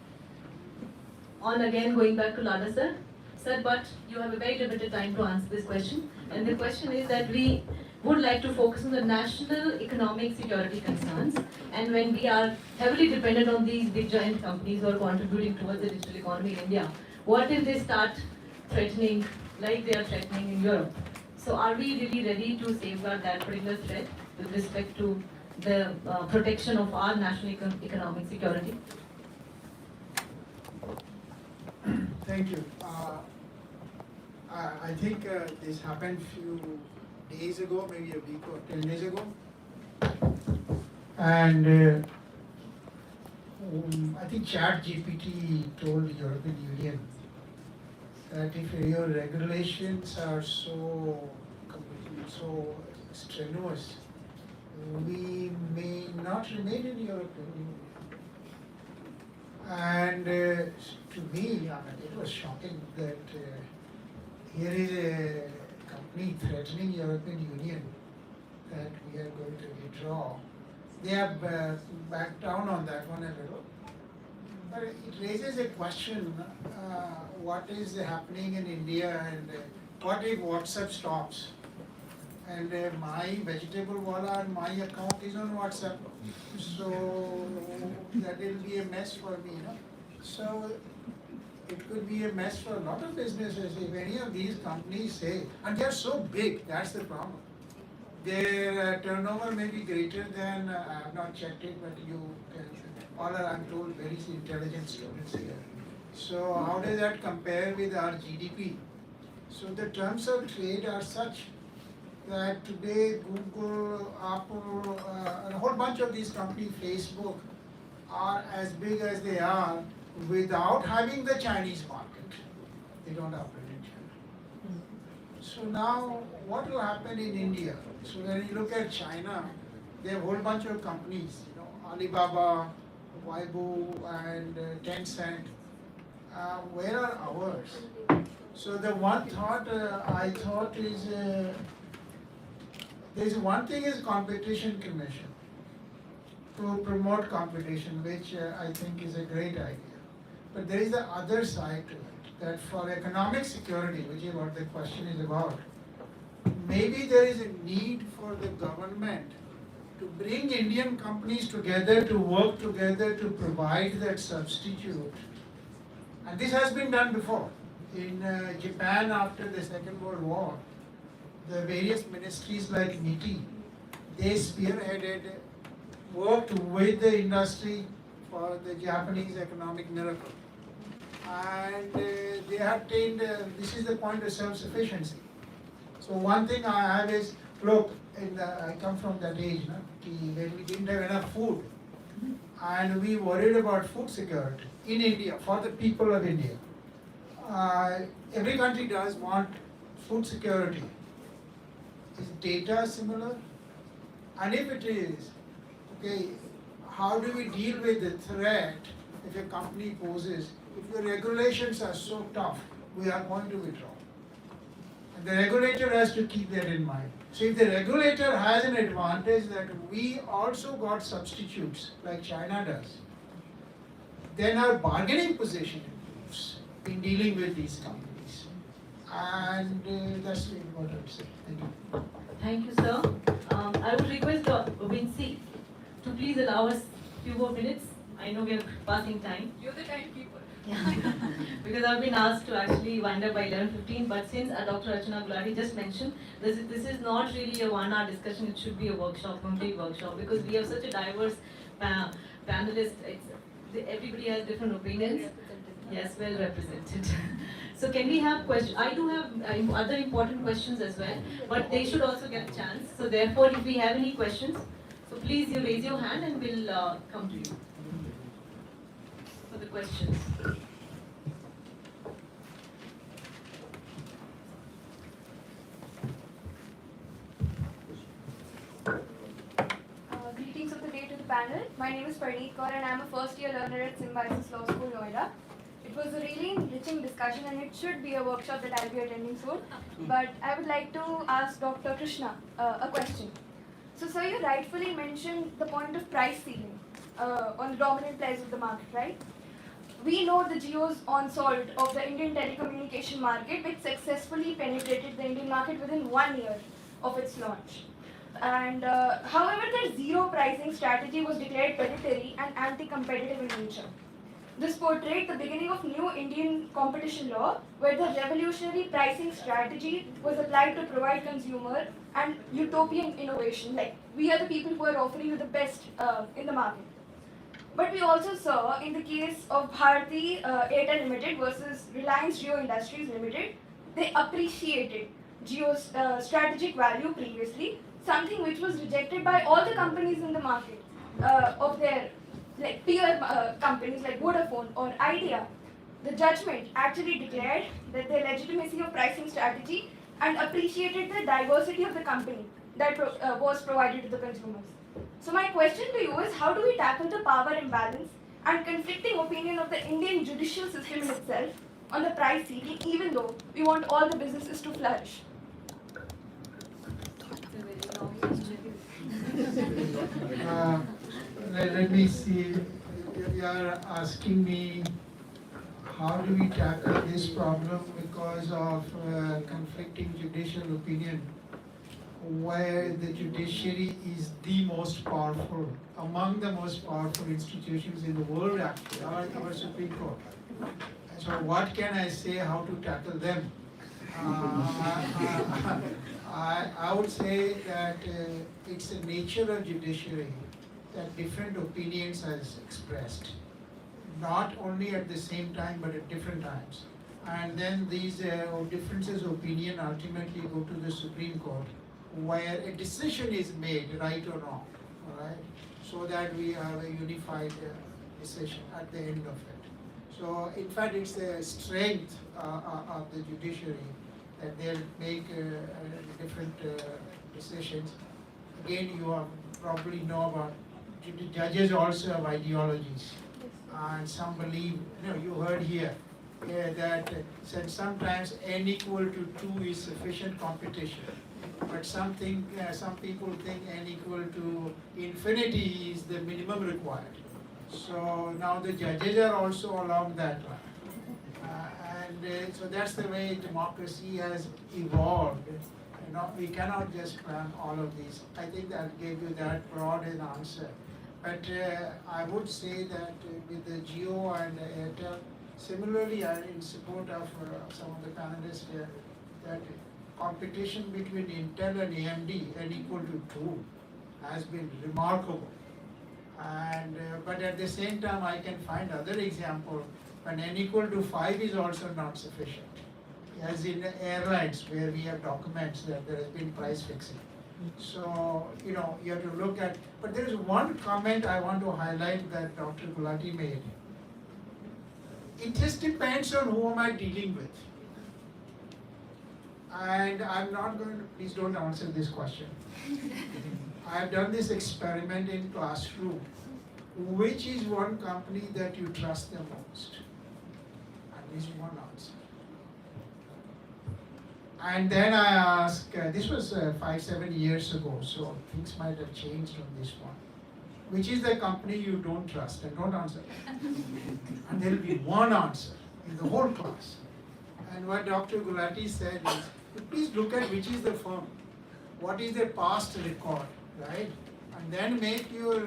on again going back to Lada sir. Sir, but you have a very limited time to answer this question. And the question is that we would like to focus on the national economic security concerns. And when we are heavily dependent on these big giant companies who are contributing towards the digital economy in India, what if they start threatening like they are threatening in Europe? So are we really ready to safeguard that particular threat with respect to the protection of our national economic security? Thank you. I think this happened few days ago, maybe a week or 10 days ago. And I think ChatGPT told the European Union that if your regulations are so strenuous, we may not remain in European Union. And to me, I mean, it was shocking that here is a company threatening European Union that we are going to withdraw. They have backed down on that one a little. But it raises a question, what is happening in India and what if WhatsApp stops? And my vegetable wala and my account is on WhatsApp. So that will be a mess for me, no? So it could be a mess for a lot of businesses if any of these companies say, and they are so big, that's the problem. Their turnover may be greater than, I have not checked it, but you can, all are, I'm told, very intelligent students here. So how does that compare with our GDP? So the terms of trade are such that today Google, Apple, and a whole bunch of these companies, Facebook, are as big as they are without having the Chinese market. They don't operate in China. So now, what will happen in India? So when you look at China, they have a whole bunch of companies, you know, Alibaba, Weibo, and Tencent. Where are ours? So the one thought I thought is, there's one thing is competition commission to promote competition, which I think is a great idea. But there is the other side to it, that for economic security, which is what the question is about, maybe there is a need for the government to bring Indian companies together, to work together, to provide that substitute. And this has been done before. In Japan after the Second World War, the various ministries like MITI, they spearheaded, worked with the industry for the Japanese economic miracle. And they have attained, this is the point of self-sufficiency. So one thing I have is, look, I come from that age, no? When we didn't have enough food, and we worried about food security in India, for the people of India. Every country does want food security. Is data similar? And if it is, okay, how do we deal with the threat if a company poses, if the regulations are so tough, we are going to withdraw. And the regulator has to keep that in mind. So if the regulator has an advantage that we also got substitutes like China does, then our bargaining position improves in dealing with these companies. And that's what I would say. Thank you. Thank you, sir. I would request Vinci to please allow us a few more minutes. I know we are passing time. You're the timekeeper. Because I've been asked to actually wind up by 11:15, but since Dr. Archana Gulati just mentioned, this is not really a 1 hour discussion, it should be a workshop, complete workshop, because we have such a diverse panelist, everybody has different opinions. Yes, well represented. So can we have questions? I do have other important questions as well, but they should also get a chance. So therefore, if we have any questions, so please you raise your hand and we'll come to you for the questions. Greetings of the day to the panel. My name is Parneet Kaur and I am a first year learner at Symbiosis Law School, Noida. It was a really enriching discussion and it should be a workshop that I'll be attending soon. But I would like to ask Dr. Krishna a question. So sir, you rightfully mentioned the point of price ceiling on the dominant players of the market, right? We know the Jio's onslaught of the Indian telecommunication market, which successfully penetrated the Indian market within 1 year of its launch. And however, their zero pricing strategy was declared predatory and anti-competitive in nature. This portrayed the beginning of new Indian competition law, where the revolutionary pricing strategy was applied to provide consumer and utopian innovation. Like, we are the people who are offering you the best in the market. But we also saw in the case of Bharti Airtel Limited versus Reliance Jio Industries Limited, they appreciated Jio's strategic value previously, something which was rejected by all the companies in the market of their like peer companies like Vodafone or Idea. The judgment actually declared that the legitimacy of pricing strategy and appreciated the diversity of the company that was provided to the consumers. So my question to you is, how do we tackle the power imbalance and conflicting opinion of the Indian judicial system in itself on the price seeking, even though we want all the businesses to flourish? Let me see. You are asking me how do we tackle this problem because of conflicting judicial opinion, where the judiciary is the most powerful, among the most powerful institutions in the world actually, our Supreme Court. So what can I say how to tackle them? I would say that it's the nature of judiciary that different opinions are expressed, not only at the same time but at different times. And then these differences of opinion ultimately go to the Supreme Court, where a decision is made, right or wrong, all right? So that we have a unified decision at the end of it. So in fact, it's the strength of the judiciary that they'll make different decisions. Again, you probably know about judges also have ideologies, and some believe, you heard here that said sometimes n equal to 2 is sufficient competition, but some people think n equal to infinity is the minimum required. So now the judges are also along that line, so that's the way democracy has evolved. We cannot just plan all of these. I think that gave you that broad an answer. But I would say that with the Jio and Airtel, similarly, I'm in support of some of the panelists here, that competition between Intel and AMD, n equal to 2, has been remarkable. And but at the same time, I can find other example when n equal to 5 is also not sufficient. As in airlines, where we have documents that there has been price fixing. So, you have to look at, but there is one comment I want to highlight that Dr. Gulati made. It just depends on who am I dealing with. And I'm not going to, please don't answer this question. I have done this experiment in classroom. Which is one company that you trust the most? At least one answer. And then I asked, this was 5-7 years ago, so things might have changed on this one. Which is the company you don't trust? And don't answer. And there will be one answer in the whole class. And what Dr. Gulati said is, please look at which is the firm. What is their past record, right? And then make your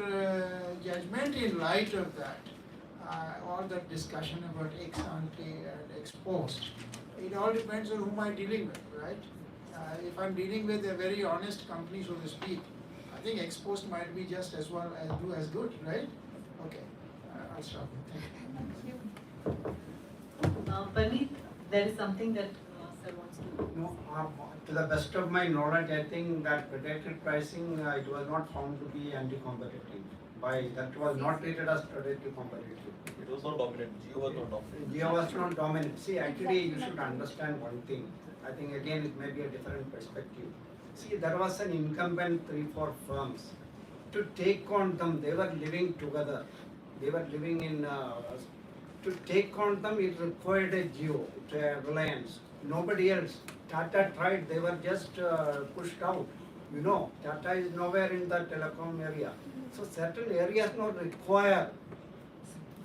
judgment in light of that. All that discussion about ex ante and ex post. It all depends on whom I'm dealing with, right? If I'm dealing with a very honest company, so to speak, I think ex post might be just as well as good, right? Okay, I'll stop. Thank you. Paneet, there is something that sir wants to. No, to the best of my knowledge, I think that predatory pricing, it was not found to be anti-competitive. That was not treated as predatory competitive. It was not dominant. Jio was not dominant. Jio was not dominant. See, actually, you should understand one thing. I think again it may be a different perspective. See, there was an incumbent 3-4 firms. To take on them, they were living together. They were living in. To take on them, it required a Jio, a Reliance. Nobody else. Tata tried. They were just pushed out. Tata is nowhere in the telecom area. So certain areas not require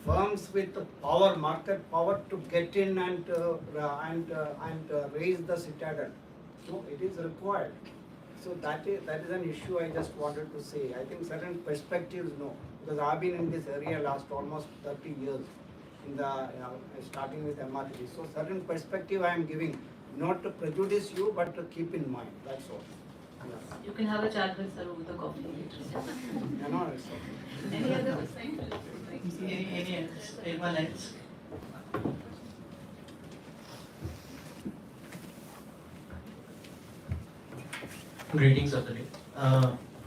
firms with the power, market power to get in and raise the citadel. No, it is required. So that is an issue I just wanted to say. I think certain perspectives, no, because I've been in this area last almost 30 years, in the starting with MRT. So certain perspective I am giving, not to prejudice you, but to keep in mind. That's all. Yes. You can have a chat with sir over the coffee later. You know, it's okay. Any other questions? Anyone else? Greetings of the day.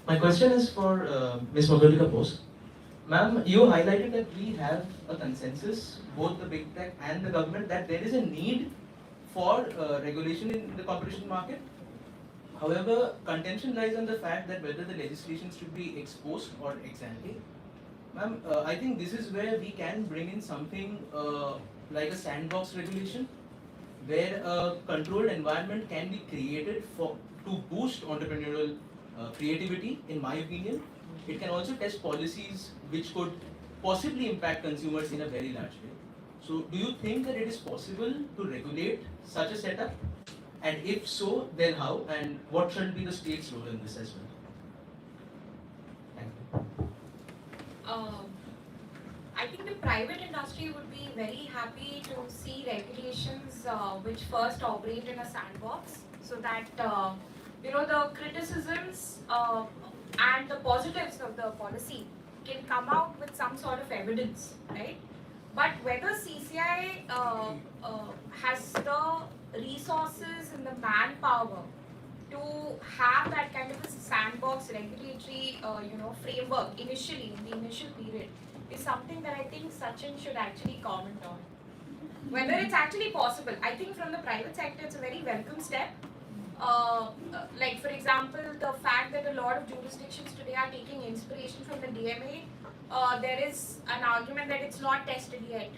My question is for Ms. Madhulika Bose. Ma'am, you highlighted that we have a consensus, both the big tech and the government, that there is a need for regulation in the competition market. However, contention lies on the fact that whether the legislation should be ex post or ex ante. Ma'am, I think this is where we can bring in something like a sandbox regulation, where a controlled environment can be created to boost entrepreneurial creativity, in my opinion. It can also test policies which could possibly impact consumers in a very large way. So, do you think that it is possible to regulate such a setup? And if so, then how? And what should be the state's role in this as well? Thank you. I think the private industry would be very happy to see regulations which first operate in a sandbox, so that the criticisms and the positives of the policy can come out with some sort of evidence, right? But whether CCI has the resources and the manpower to have that kind of a sandbox regulatory framework initially, in the initial period, is something that I think Sachin should actually comment on. Whether it's actually possible, I think from the private sector it's a very welcome step. Like for example, the fact that a lot of jurisdictions today are taking inspiration from the DMA, there is an argument that it's not tested yet,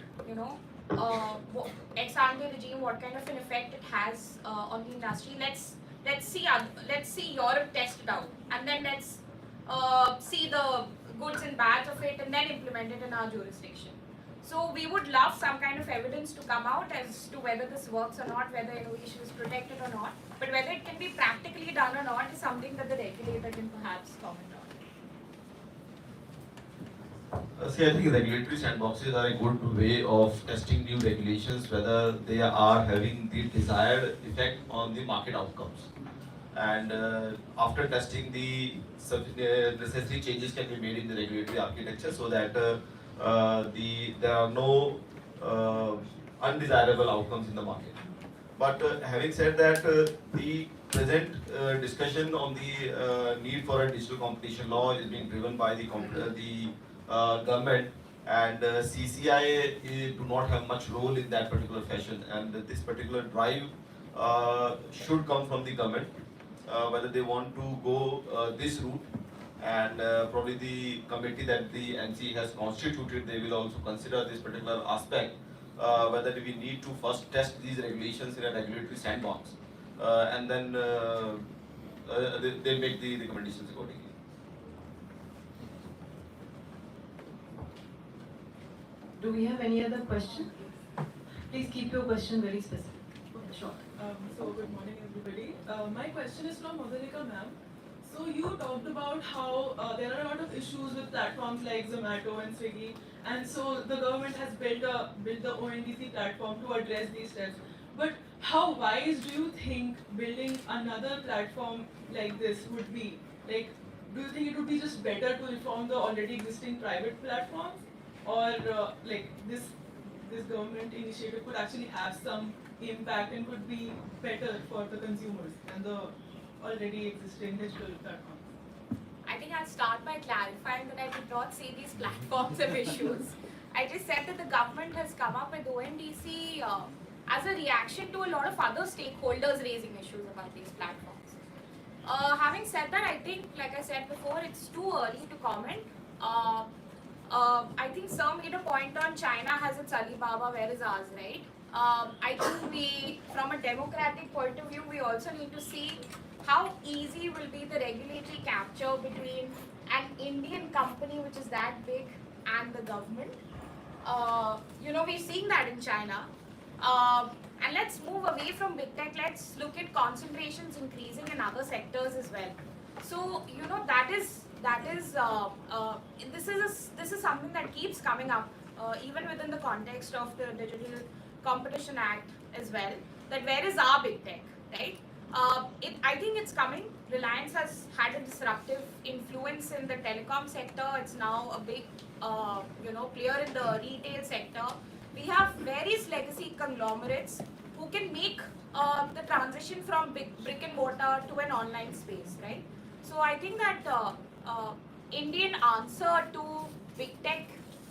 ex ante regime, what kind of an effect it has on the industry. Let's see Europe test it out, and then let's see the goods and bads of it, and then implement it in our jurisdiction. So we would love some kind of evidence to come out as to whether this works or not, whether innovation is protected or not, but whether it can be practically done or not is something that the regulator can perhaps comment on. See, I think regulatory sandboxes are a good way of testing new regulations, whether they are having the desired effect on the market outcomes. And after testing, the necessary changes can be made in the regulatory architecture so that there are no undesirable outcomes in the market. But having said that, the present discussion on the need for a digital competition law is being driven by the government, and CCI do not have much role in that particular fashion, and this particular drive should come from the government, whether they want to go this route, and probably the committee that the NC has constituted, they will also consider this particular aspect, whether we need to first test these regulations in a regulatory sandbox, and then they make the recommendations accordingly. Do we have any other question? Please keep your question very specific. Sure. So good morning everybody. My question is from Madhulika ma'am. So you talked about how there are a lot of issues with platforms like Zomato and Swiggy, and so the government has built the ONDC platform to address these steps. But how wise do you think building another platform like this would be? Like, do you think it would be just better to reform the already existing private platforms, or like this government initiative could actually have some impact and could be better for the consumers than the already existing digital platforms? I think I'll start by clarifying that I did not say these platforms have issues. I just said that the government has come up with ONDC as a reaction to a lot of other stakeholders raising issues about these platforms. Having said that, I think, like I said before, it's too early to comment. I think Sir made a point on China has its Alibaba, where is ours, right? I think from a democratic point of view, we also need to see how easy will be the regulatory capture between an Indian company which is that big and the government. we're seeing that in China. And let's move away from big tech. Let's look at concentrations increasing in other sectors as well. So this is something that keeps coming up even within the context of the Digital Competition Act as well. That where is our big tech, right? I think it's coming. Reliance has had a disruptive influence in the telecom sector. It's now a big, player in the retail sector. We have various legacy conglomerates who can make the transition from brick and mortar to an online space, right? So I think that Indian answer to big tech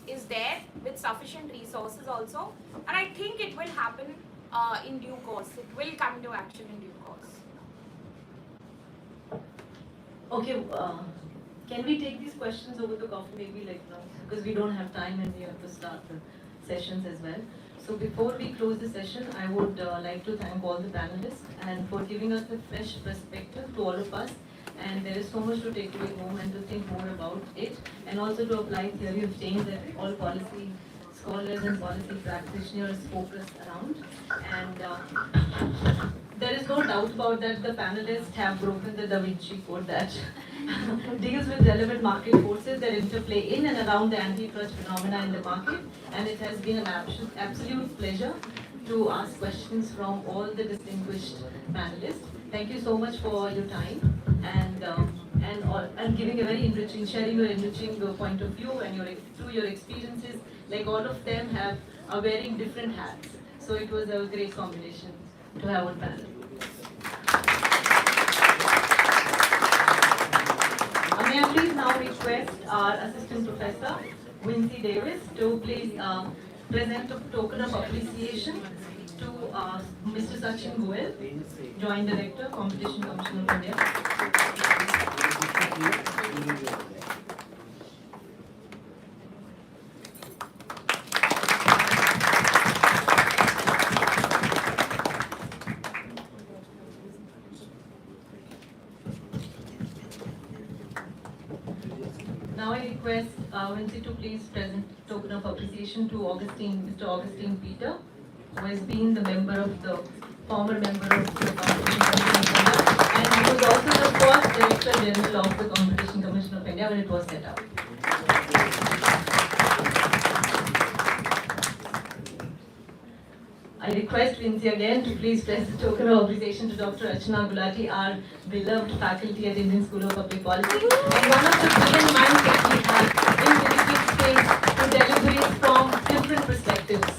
is there with sufficient resources also, and I think it will happen in due course. It will come to action in due course. Okay, can we take these questions over the coffee maybe because we don't have time and we have to start the sessions as well. So before we close the session, I would like to thank all the panelists and for giving us a fresh perspective to all of us. And there is so much to take away home and to think more about it, and also to apply theory of change that all policy scholars and policy practitioners focus around. And there is no doubt about that the panelists have broken the Da Vinci Code that deals with relevant market forces that interplay in and around the antitrust phenomena in the market. And it has been an absolute pleasure to ask questions from all the distinguished panelists. Thank you so much for your time and giving a very enriching, sharing your enriching point of view and through your experiences. Like all of them are wearing different hats. So it was a great combination to have on panel. May I please now request our Assistant Professor, Wincy Davis, to please present a token of appreciation to Mr. Sachin Goel, Joint Director, Competition Commission of India. Now I request Wincy to please present a token of appreciation to Mr. Augustine Peter, who has been the former member of the Competition Commission of India, and he was also the first Director General of the Competition Commission of India when it was set up. I request Wincy again to please present a token of appreciation to Dr. Archana Gulati, our beloved faculty at Indian School of Public Policy, and one of the brilliant minds that we have in dedicated space to deliberate from different perspectives.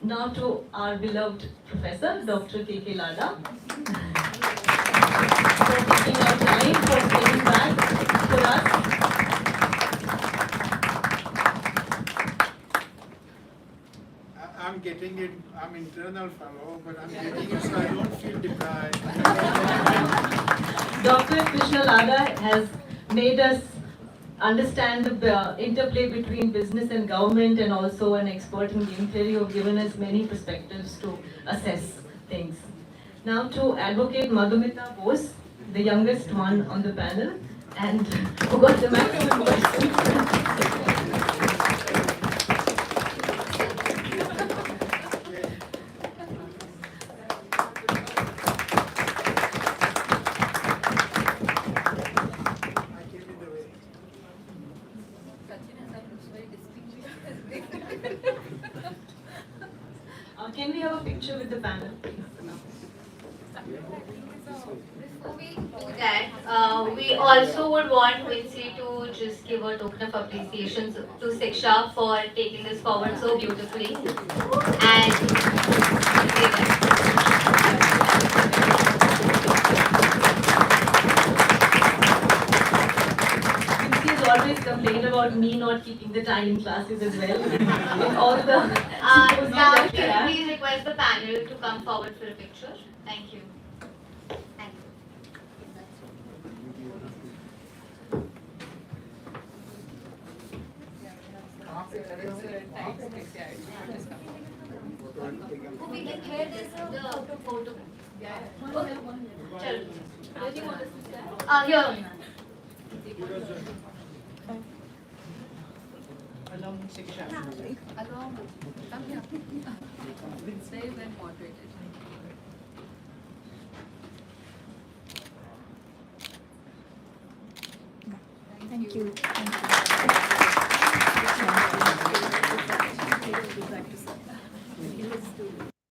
Now to our beloved professor, Dr. K.K. Lada, for taking our time, for staying back for us. I'm getting it, I'm internal fellow, but I'm getting it so I don't feel deprived. Dr. Krishna Lada has made us understand the interplay between business and government, and also an expert in game theory who have given us many perspectives to assess things. Now to Advocate Madhumita Bose, the youngest one on the panel, and who got the maximum questions. Can we have a picture with the panel, please? Before we do that, we also would want Wincy to just give a token of appreciation to Siksha for taking this forward so beautifully. And Wincy has always complained about me not keeping the time in classes as well. In all the now can you please request the panel to come forward for a picture? Thank you. Thank you. We can hear this the photo. Okay. Chalo. Where do you want us to stand? Here only. Along Shiksha. Along. Come here. It's very well moderated. Thank you.